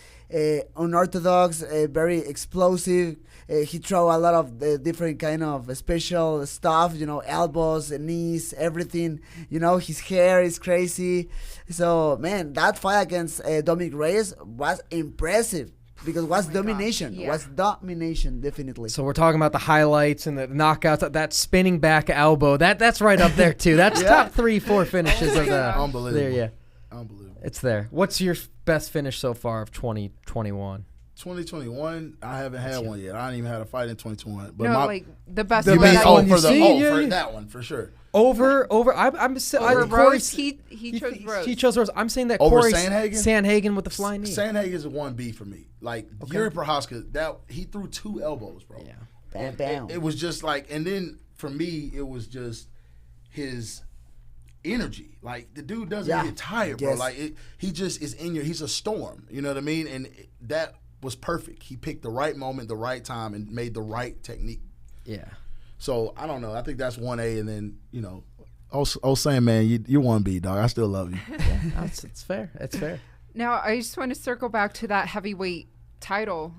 unorthodox, very explosive. He throw a lot of different kind of special stuff, you know, elbows, knees, everything. You know, his hair is crazy. So, man, that fight against Dominic Reyes was impressive. Because it was domination. Yeah. Was domination, definitely. So we're talking about the highlights and the knockouts. That spinning back elbow, that's right up there too. That's top 3-4 finishes of the. Unbelievable. There, Unbelievable. it's there. What's your best finish so far of 2021? 2021, I haven't had one yet. I haven't even had a fight in 2021. But no, like the best The one best that one you you see? for that one for sure. Over Rose, he chose Rose. He chose Rose. I'm saying that Over Corey Sandhagen? with the flying knee. Sandhagen is a 1B for me. Like, Yuri Prochazka, that he threw 2 elbows, bro. Yeah. Bam, bam. It was just like, and then for me, it was just his energy. Like, the dude doesn't get tired, bro. Yes. Like, he just is in he's a storm. You know what I mean? And that was perfect. He picked the right moment, the right time, and made the right technique. Yeah. So I don't know. I think that's 1A, and then, you know, saying, man, you're 1B, dog. I still love you. Yeah, it's fair. It's fair. Now, I just want to circle back to that heavyweight title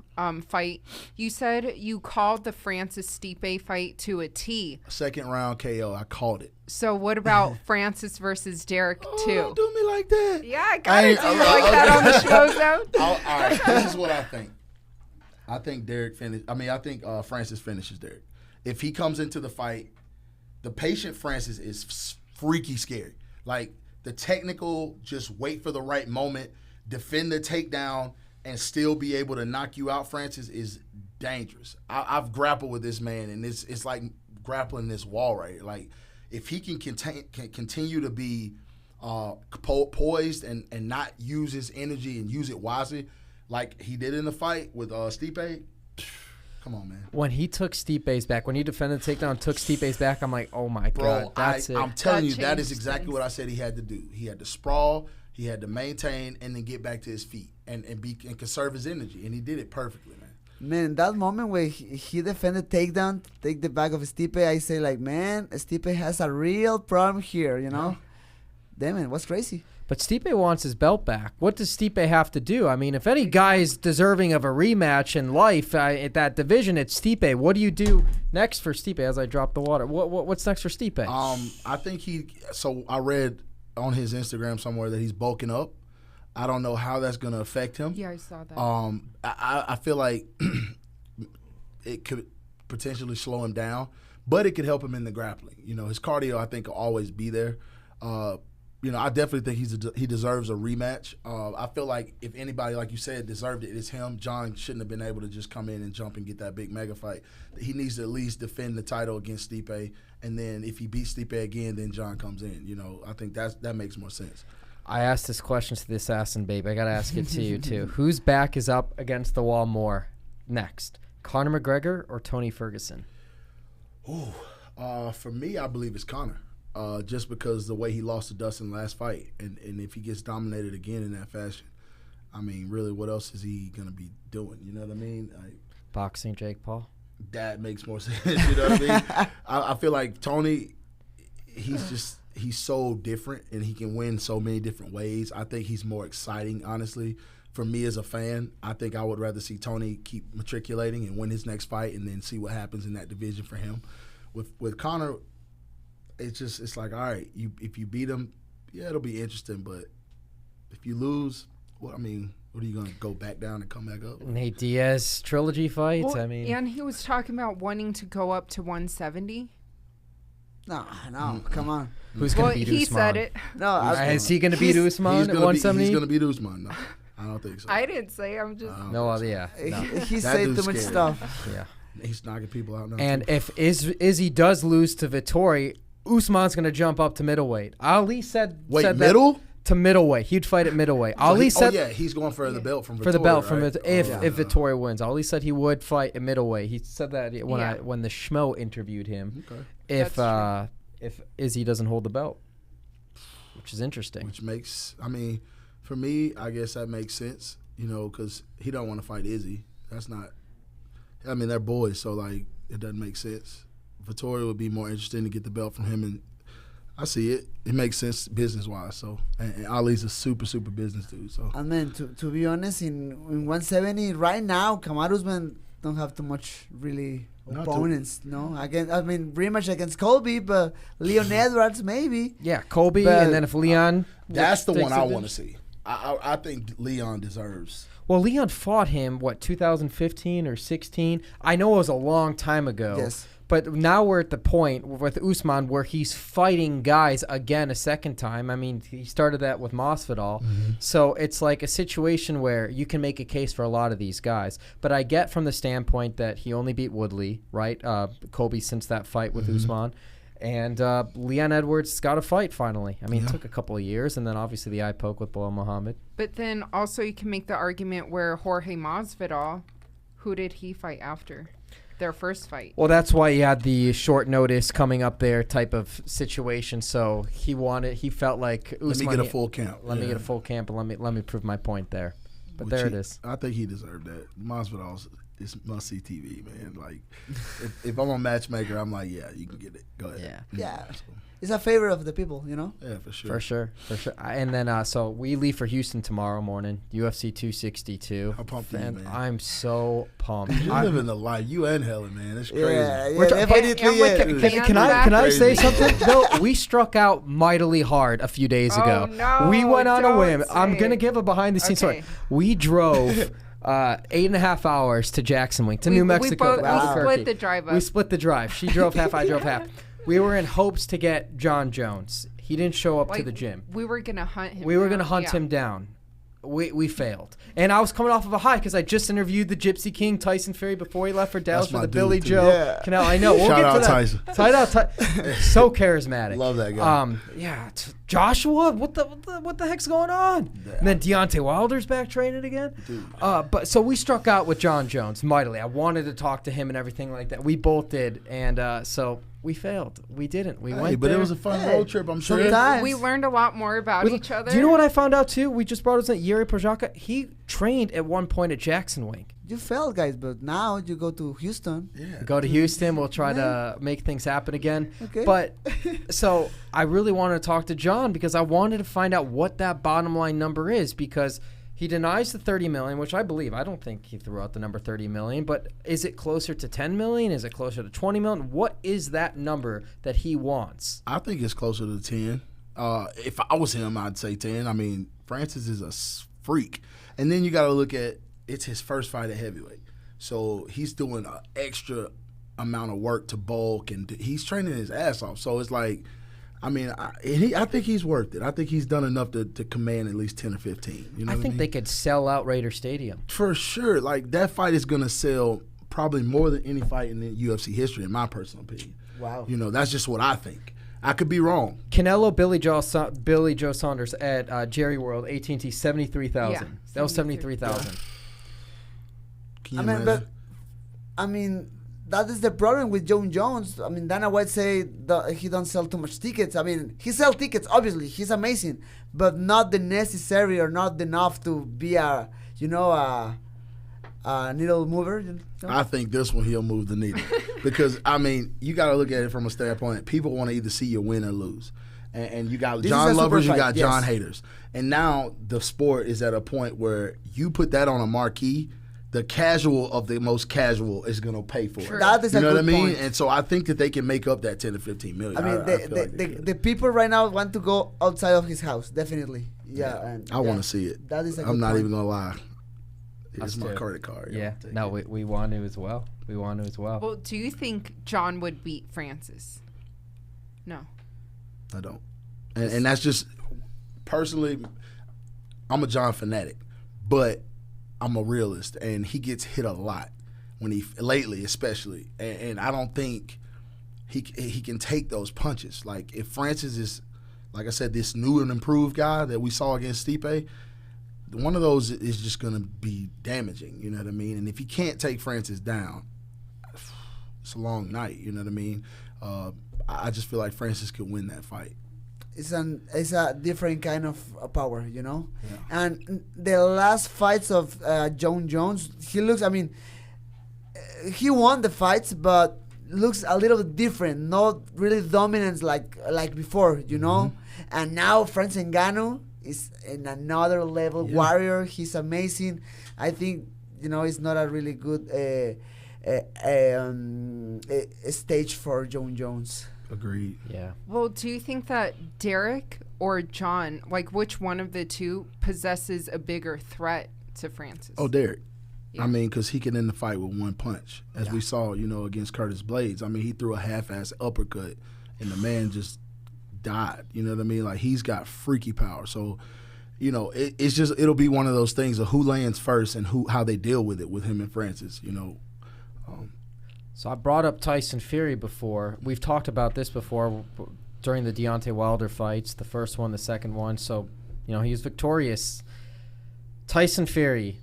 fight. You said you called the Francis Stipe fight to a T. Second round KO. I called it. So what about Francis versus Derrick 2? Don't do me like that. Yeah, I got it. Like that on the Schmo Zone. All right, this is what I think. I think Francis finishes Derrick. If he comes into the fight, the patient Francis is freaky scary. Like, the technical, just wait for the right moment, defend the takedown, and still be able to knock you out, Francis, is dangerous. I've grappled with this man, and it's like grappling this wall right here. Like, if he can continue to be poised and not use his energy and use it wisely, like he did in the fight with Stipe, come on, man. When he took Stipe's back, when he defended the takedown and took Stipe's back, I'm like, oh my God, that's it. I'm telling you, that is changed exactly things. what I said he had to do. He had to sprawl, he had to maintain, and then get back to his feet and conserve his energy, and he did it perfectly, man. Man, that moment where he defended takedown, take the back of Stipe, I say, like, man, Stipe has a real problem here, you know? Damn it, what's crazy? But Stipe wants his belt back. What does Stipe have to do? I mean, if any guy is deserving of a rematch in life at that division, it's Stipe. What do you do next for Stipe as I drop the water? What's next for Stipe? I think I read on his Instagram somewhere that he's bulking up. I don't know how that's going to affect him. Yeah, I saw that. I feel like it could potentially slow him down. but it could help him in the grappling. You know, his cardio, I think, will always be there. You know, I definitely think he deserves a rematch. I feel like if anybody, like you said, deserved it, it's him. Jon shouldn't have been able to just come in and jump and get that big mega fight. He needs to at least defend the title against Stipe, and then if he beats Stipe again, then Jon comes in. You know, I think that makes more sense. I asked this question to the Assassin, babe. I got to ask it to you, too. Whose back is up against the wall more next? Conor McGregor or Tony Ferguson? Ooh, for me, I believe it's Conor. Just because the way he lost to Dustin last fight, and if he gets dominated again in that fashion, I mean, really, what else is he gonna be doing? You know what I mean? Boxing Jake Paul. That makes more sense. You know what I mean? I feel like Tony, he's so different, and he can win so many different ways. I think he's more exciting, honestly. For me as a fan, I think I would rather see Tony keep matriculating and win his next fight, and then see what happens in that division for him. With Conor, it's like, all right, if you beat him, yeah, it'll be interesting. But if you lose, what are you going to go back down and come back up? Nate Diaz trilogy fights. Well, I mean, and he was talking about wanting to go up to 170. No, come on. Who's going to beat Usman? He said it. No, is he going to beat Usman at 170? He's going to beat Usman. No, I don't think so. I didn't say. I'm just. No, yeah. No. He said too much stuff. Yeah. He's knocking people out now. And if Izzy does lose to Vettori, Usman's going to jump up to middleweight. Ali said middle? To middleweight. He'd fight at middleweight. Ali said he's going for the belt from Vettori. For the belt right? if Vettori wins. Ali said he would fight at middleweight. He said that when the Schmo interviewed him. Okay. If Izzy doesn't hold the belt, which is interesting. Which makes, for me, I guess that makes sense, because he don't want to fight Izzy. That's not, they're boys, so, it doesn't make sense. Vettori would be more interesting to get the belt from him, and I see it. It makes sense business-wise. So, and Ali's a super, super business dude. So, and then to be honest, in 170 right now, Kamaru's don't have too much really opponents. No, rematch against Colby, but Leon Edwards maybe. Yeah, Colby, and then if Leon, that's the one I want to see. I think Leon deserves. Well, Leon fought him 2015 or 16. I know it was a long time ago. Yes. But now we're at the point with Usman where he's fighting guys again a second time. He started that with Masvidal. Mm-hmm. So it's like a situation where you can make a case for a lot of these guys. But I get from the standpoint that he only beat Woodley, right? Colby since that fight with Usman. And Leon Edwards got a fight finally. It took a couple of years, and then obviously the eye poke with Bilal Muhammad. But then also you can make the argument where Jorge Masvidal, who did he fight after? Their first fight. Well, that's why he had the short notice coming up there type of situation. So he felt like Usman, let me get a full camp. Let me get a full camp, and let me prove my point there. But there it is. I think he deserved that. Masvidal's it's must-see TV, man. If I'm a matchmaker, I'm like, yeah, you can get it. Go ahead. Yeah. It's a favor of the people, Yeah, for sure. For sure. And then, so we leave for Houston tomorrow morning, UFC 262. How pumped are you, man? I'm so pumped. You're living the life. You and Helen, man. It's crazy. Can I say something? Bill, we struck out mightily hard a few days ago. No, we went on a whim. I'm going to give a behind-the-scenes story. We drove 8.5 hours to Jackson Wing, to New Mexico. We split the drive up. We split the drive. She drove half, I drove half. We were in hopes to get Jon Jones. He didn't show up to the gym. We were going to hunt him down. We were going to hunt him down. We failed. And I was coming off of a high because I just interviewed the Gypsy King, Tyson Fury, before he left for Dallas for the Billy Joe Canelo. I know. We'll Shout get out to that. Tyson. Shout out Tyson. So charismatic. Love that guy. Joshua, what the heck's going on? Yeah. And then Deontay Wilder's back training again. But so we struck out with Jon Jones mightily. I wanted to talk to him and everything like that. We both did, and so we failed. We didn't. We went but there. it was a fun road trip, I'm sure. Sometimes. We learned a lot more about each other. Do you know what I found out too? We just brought us in Yuri Projaka. He trained at one point at Jackson Wing. You failed, guys, but now you go to Houston. Yeah. Go to Houston. We'll try to make things happen again. Okay. But so I really wanted to talk to Jon because I wanted to find out what that bottom line number is, because he denies the $30 million, which I believe. I don't think he threw out the number $30 million, but is it closer to $10 million? Is it closer to $20 million? What is that number that he wants? I think it's closer to 10. If I was him, I'd say 10. Francis is a freak. And then you got to look at, it's his first fight at heavyweight. So he's doing an extra amount of work to bulk, and he's training his ass off. So it's like, I mean, I think he's worth it. I think he's done enough to command at least 10 or 15. You know, I think they could sell out Raider Stadium for sure. Like that fight is gonna sell probably more than any fight in the UFC history, in my personal opinion. Wow. You know, that's just what I think. I could be wrong. Canelo, Billy Joe Saunders at Jerry World, AT&T, 73,000. Yeah, that was 73,000. I mean, that is the problem with Jon Jones. I mean, Dana White say that he don't sell too much tickets. I mean, he sell tickets, obviously. He's amazing. But not the necessary or not enough to be a needle mover. You know? I think this one he'll move the needle. Because, I mean, you got to look at it from a standpoint. People want to either see you win or lose. And you got John lovers, you got John haters. And now the sport is at a point where you put that on a marquee, the casual of the most casual is going to pay for it. That is you know a what I good mean? point. And so I think that they can make up that 10 to 15 million. I mean, the people right now want to go outside of his house, definitely. Yeah. And I want to see it. That is a I'm good not point. even going to lie. It's Us my too. credit card. Yeah. No, we want to as well. We want to as well. Well, do you think Jon would beat Francis? No. I don't. And that's just, personally, I'm a Jon fanatic, but I'm a realist, and he gets hit a lot lately, especially, and I don't think he can take those punches. Like if Francis is, like I said, this new and improved guy that we saw against Stipe, one of those is just going to be damaging. You know what I mean? And if he can't take Francis down, it's a long night. You know what I mean? I just feel like Francis could win that fight. It's a different kind of power, you know. Yeah. And the last fights of Jon Jones, he looks. I mean, he won the fights, but looks a little bit different. Not really dominant like before, you know. And now Francis Ngannou is in another level. Warrior. He's amazing. I think it's not a really good stage for Jon Jones. Agreed. Yeah. Well, do you think that Derrick or Jon, like which one of the two, possesses a bigger threat to Francis? Oh, Derrick. Yeah. I mean, because he can end the fight with one punch, as we saw, against Curtis Blades. I mean, he threw a half-ass uppercut, and the man just died. You know what I mean? Like, he's got freaky power. So, it's just, it'll be one of those things of who lands first and how they deal with it with him and Francis, So I brought up Tyson Fury before. We've talked about this before during the Deontay Wilder fights, the first one, the second one. So, he was victorious. Tyson Fury,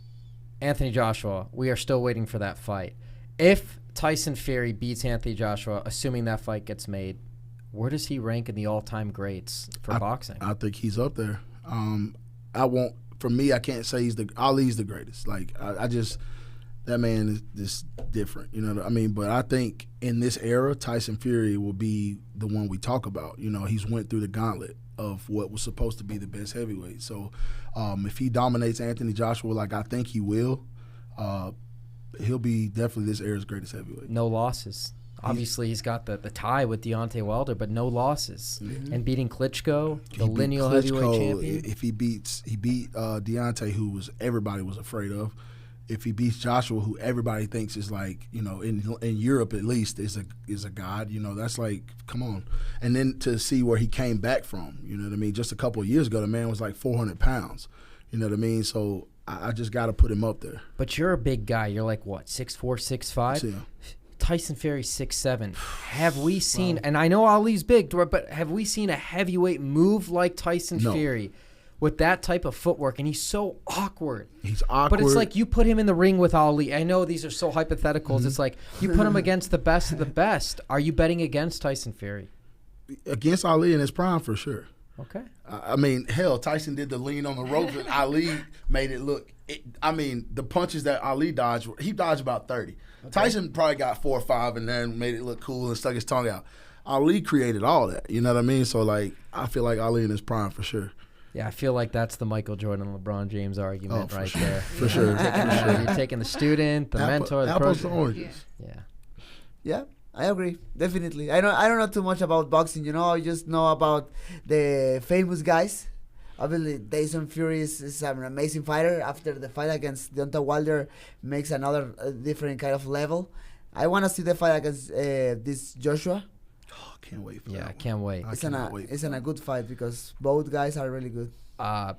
Anthony Joshua, we are still waiting for that fight. If Tyson Fury beats Anthony Joshua, assuming that fight gets made, where does he rank in the all-time greats for boxing? I think he's up there. For me, I can't say Ali's the greatest. Like, I just... That man is just different, you know what I mean? But I think in this era, Tyson Fury will be the one we talk about. He's went through the gauntlet of what was supposed to be the best heavyweight. So if he dominates Anthony Joshua like I think he will, he'll be definitely this era's greatest heavyweight. No losses. Obviously, he's got the tie with Deontay Wilder, but no losses. Mm-hmm. And beating Klitschko, the lineal heavyweight champion. If he beat Deontay, who everybody was afraid of. If he beats Joshua, who everybody thinks is like, in Europe at least is a god, that's like, come on. And then to see where he came back from, you know what I mean? Just a couple of years ago, the man was like 400 pounds, you know what I mean? So I just got to put him up there. But you're a big guy. You're like, what, 6'4", 6'5"? Yeah. Tyson Fury, 6'7". Have we seen, and I know Ali's big, but have we seen a heavyweight move like Tyson Fury? With that type of footwork, and he's so awkward. He's awkward. But it's like you put him in the ring with Ali. I know these are so hypotheticals. Mm-hmm. It's like you put him against the best of the best. Are you betting against Tyson Fury? Against Ali in his prime, for sure. Okay. I mean, hell, Tyson did the lean on the ropes, and Ali made it look. The punches that Ali dodged, he dodged about 30. Okay. Tyson probably got 4 or 5 and then made it look cool and stuck his tongue out. Ali created all that. You know what I mean? So, I feel like Ali in his prime, for sure. Yeah, I feel like that's the Michael Jordan, LeBron James argument there. For sure. You're taking the student, the mentor, the apples to program. oranges. Yeah, I agree. Definitely. I don't know too much about boxing, I just know about the famous guys. Obviously, Tyson Fury is an amazing fighter. After the fight against Deontay Wilder, makes another different kind of level. I want to see the fight against this Joshua. Oh, can't wait for Yeah, that I one. can't wait. It's a good fight because both guys are really good. I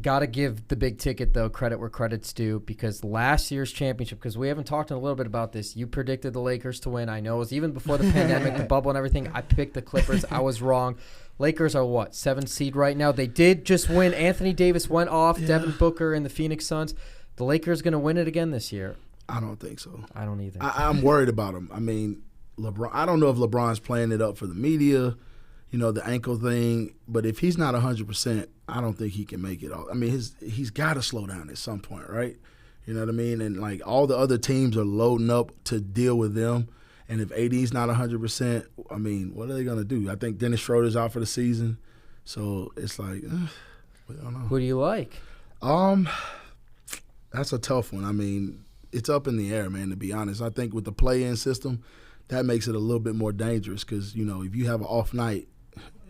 gotta give the big ticket though credit where credit's due, because last year's championship, because we haven't talked a little bit about this, you predicted the Lakers to win. I know it was even before the pandemic, the bubble and everything. I picked the Clippers. I was wrong. Lakers are what, 7th seed right now? They did just win. Anthony Davis went off. Yeah. Devin Booker and the Phoenix Suns. The Lakers gonna win it again this year? I don't think so. I don't either. I'm worried about him. I mean, LeBron. I don't know if LeBron's playing it up for the media, the ankle thing. But if he's not 100%, I don't think he can make it all. I mean, he's got to slow down at some point, right? You know what I mean? And like all the other teams are loading up to deal with them. And if AD's not 100%, I mean, what are they gonna do? I think Dennis Schroeder's out for the season, so it's like, I don't know. Who do you like? That's a tough one. I mean, it's up in the air, man, to be honest. I think with the play-in system, that makes it a little bit more dangerous because, if you have an off night,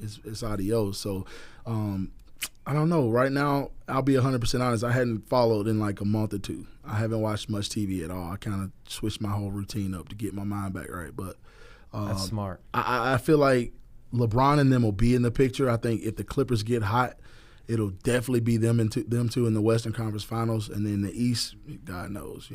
it's adios. So, I don't know. Right now, I'll be 100% honest. I hadn't followed in like a month or two. I haven't watched much TV at all. I kind of switched my whole routine up to get my mind back right. But that's smart. I feel like LeBron and them will be in the picture. I think if the Clippers get hot, it'll definitely be them two in the Western Conference Finals, and then the East, God knows,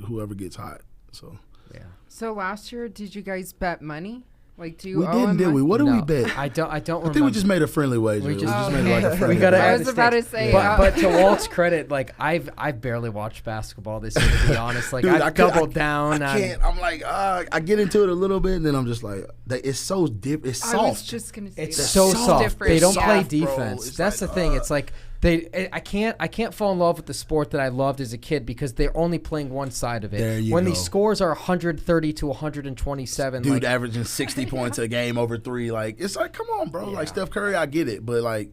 whoever gets hot. So yeah. So last year, did you guys bet money? Like, do you we didn't, did we? What did we bet? I don't remember. I think we just made a friendly wager. We just made like a friendly. We gotta I add was the about to stakes. say, but to Walt's credit, like I've barely watched basketball this year, to be honest. Like, dude, I've doubled down. I can't. I'm like, I get into it a little bit, and then I'm just like, it's so deep. It's soft. I was just gonna say it's that. so soft. Different. They don't play Soft, defense. That's like, the thing. It's like I can't fall in love with the sport that I loved as a kid because they're only playing one side of it. There you when go. These scores are 130 to 127, dude, averaging 60 points a game over 3, like it's like, come on, bro. Yeah. Like Steph Curry, I get it, but like,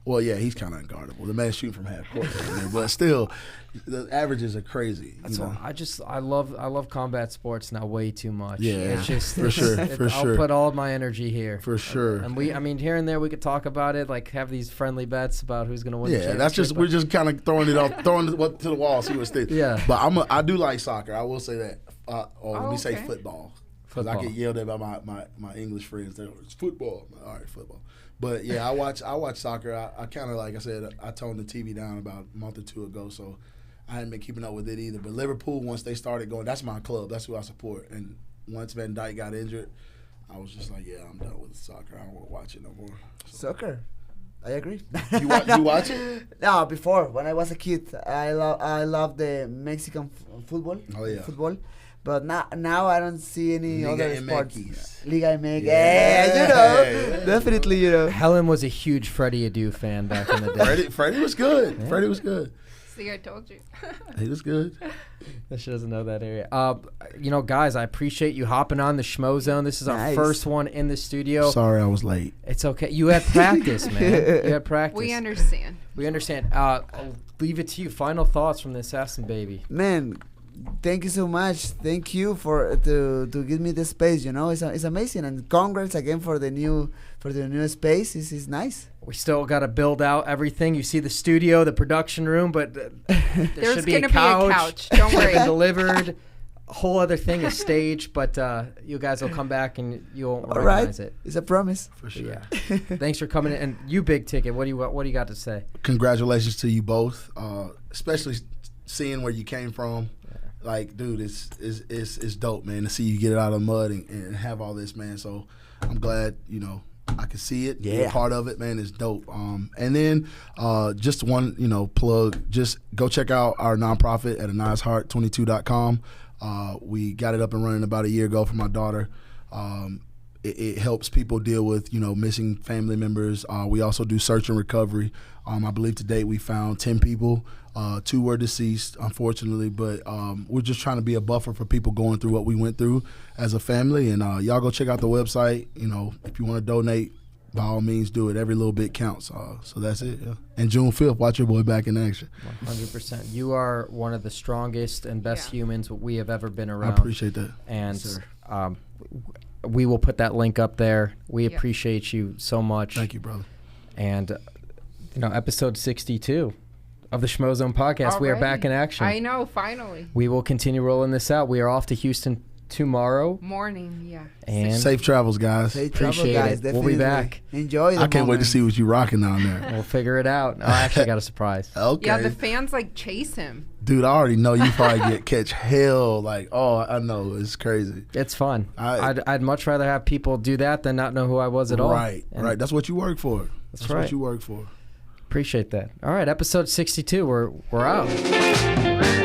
well, yeah, he's kind of unguardable. The man's shooting from half court, but still, the averages are crazy. That's why I love combat sports now way too much. Yeah, it's just for sure. I'll put all of my energy here for sure. And here and there we could talk about it, like have these friendly bets about who's gonna win. Yeah, that's just we're just kind of throwing it to the wall, see what sticks. Yeah, but I do like soccer. I will say that. Let me say football. Because I get yelled at by my English friends. They're like, it's football. Like, all right, football. But yeah, I watch soccer. I kind of, like I said, I toned the TV down about a month or two ago, so I hadn't been keeping up with it either. But Liverpool, once they started going, that's my club. That's who I support. And once Van Dijk got injured, I was just like, yeah, I'm done with soccer. I don't want to watch it no more. So. Soccer. I agree. You watch it? No, before when I was a kid, I love the Mexican football. Oh yeah, football. But now I don't see any Liga other MX. sports. Liga MX. Yeah. Definitely, Helen was a huge Freddie Adu fan back in the day. Freddie was good. Yeah. Freddie was good. See, I told you. He was good. She doesn't know that area. Guys, I appreciate you hopping on the Schmo Zone. This is our first one in the studio. Sorry I was late. It's okay. You had practice, man. You had practice. We understand. I'll leave it to you. Final thoughts from the Assassin Baby. Man, thank you so much. Thank you to give me the space. It's amazing, and congrats again for the new space. This is nice. We still got to build out everything. You see the studio, the production room, but there's should be a couch. Don't worry. Delivered. A whole other thing is staged, but you guys will come back and you'll recognize it. It's a promise. For sure. Yeah. Thanks for coming in. And you, Big Ticket, what do you got to say? Congratulations to you both, especially seeing where you came from. Like, dude, it's dope, man, to see you get it out of the mud and have all this, man. So I'm glad, I can see it. Yeah. You're part of it, man. It's dope. And then just one, plug. Just go check out our nonprofit at aniasheart22.com. We got it up and running about a year ago for my daughter. It helps people deal with, missing family members. We also do search and recovery. I believe to date we found 10 people. 2 were deceased, unfortunately, but we're just trying to be a buffer for people going through what we went through as a family. And y'all go check out the website. If you want to donate, by all means do it. Every little bit counts. So that's it. Yeah. And June 5th, watch your boy back in action. 100%. You are one of the strongest and best humans we have ever been around. I appreciate that. And yes, we will put that link up there. We appreciate you so much. Thank you, brother. And, episode 62 of the SCHMOZONE podcast. We are back in action. I know, finally. We will continue rolling this out. We are off to Houston tomorrow morning. Yeah. And safe travels, guys. Safe travel, appreciate guys. it. Definitely. We'll be back. Enjoy the I can't wait to moment. see what you rocking down there. we'll figure it out. Oh, I actually got a surprise. Okay. Yeah, the fans like chase him. Dude, I already know you probably catch hell. Like, oh, I know. It's crazy. It's fun. I'd much rather have people do that than not know who I was at all. Right, right. That's what you work for. That's right. what you work for. Appreciate that. All right, episode 62. We're out.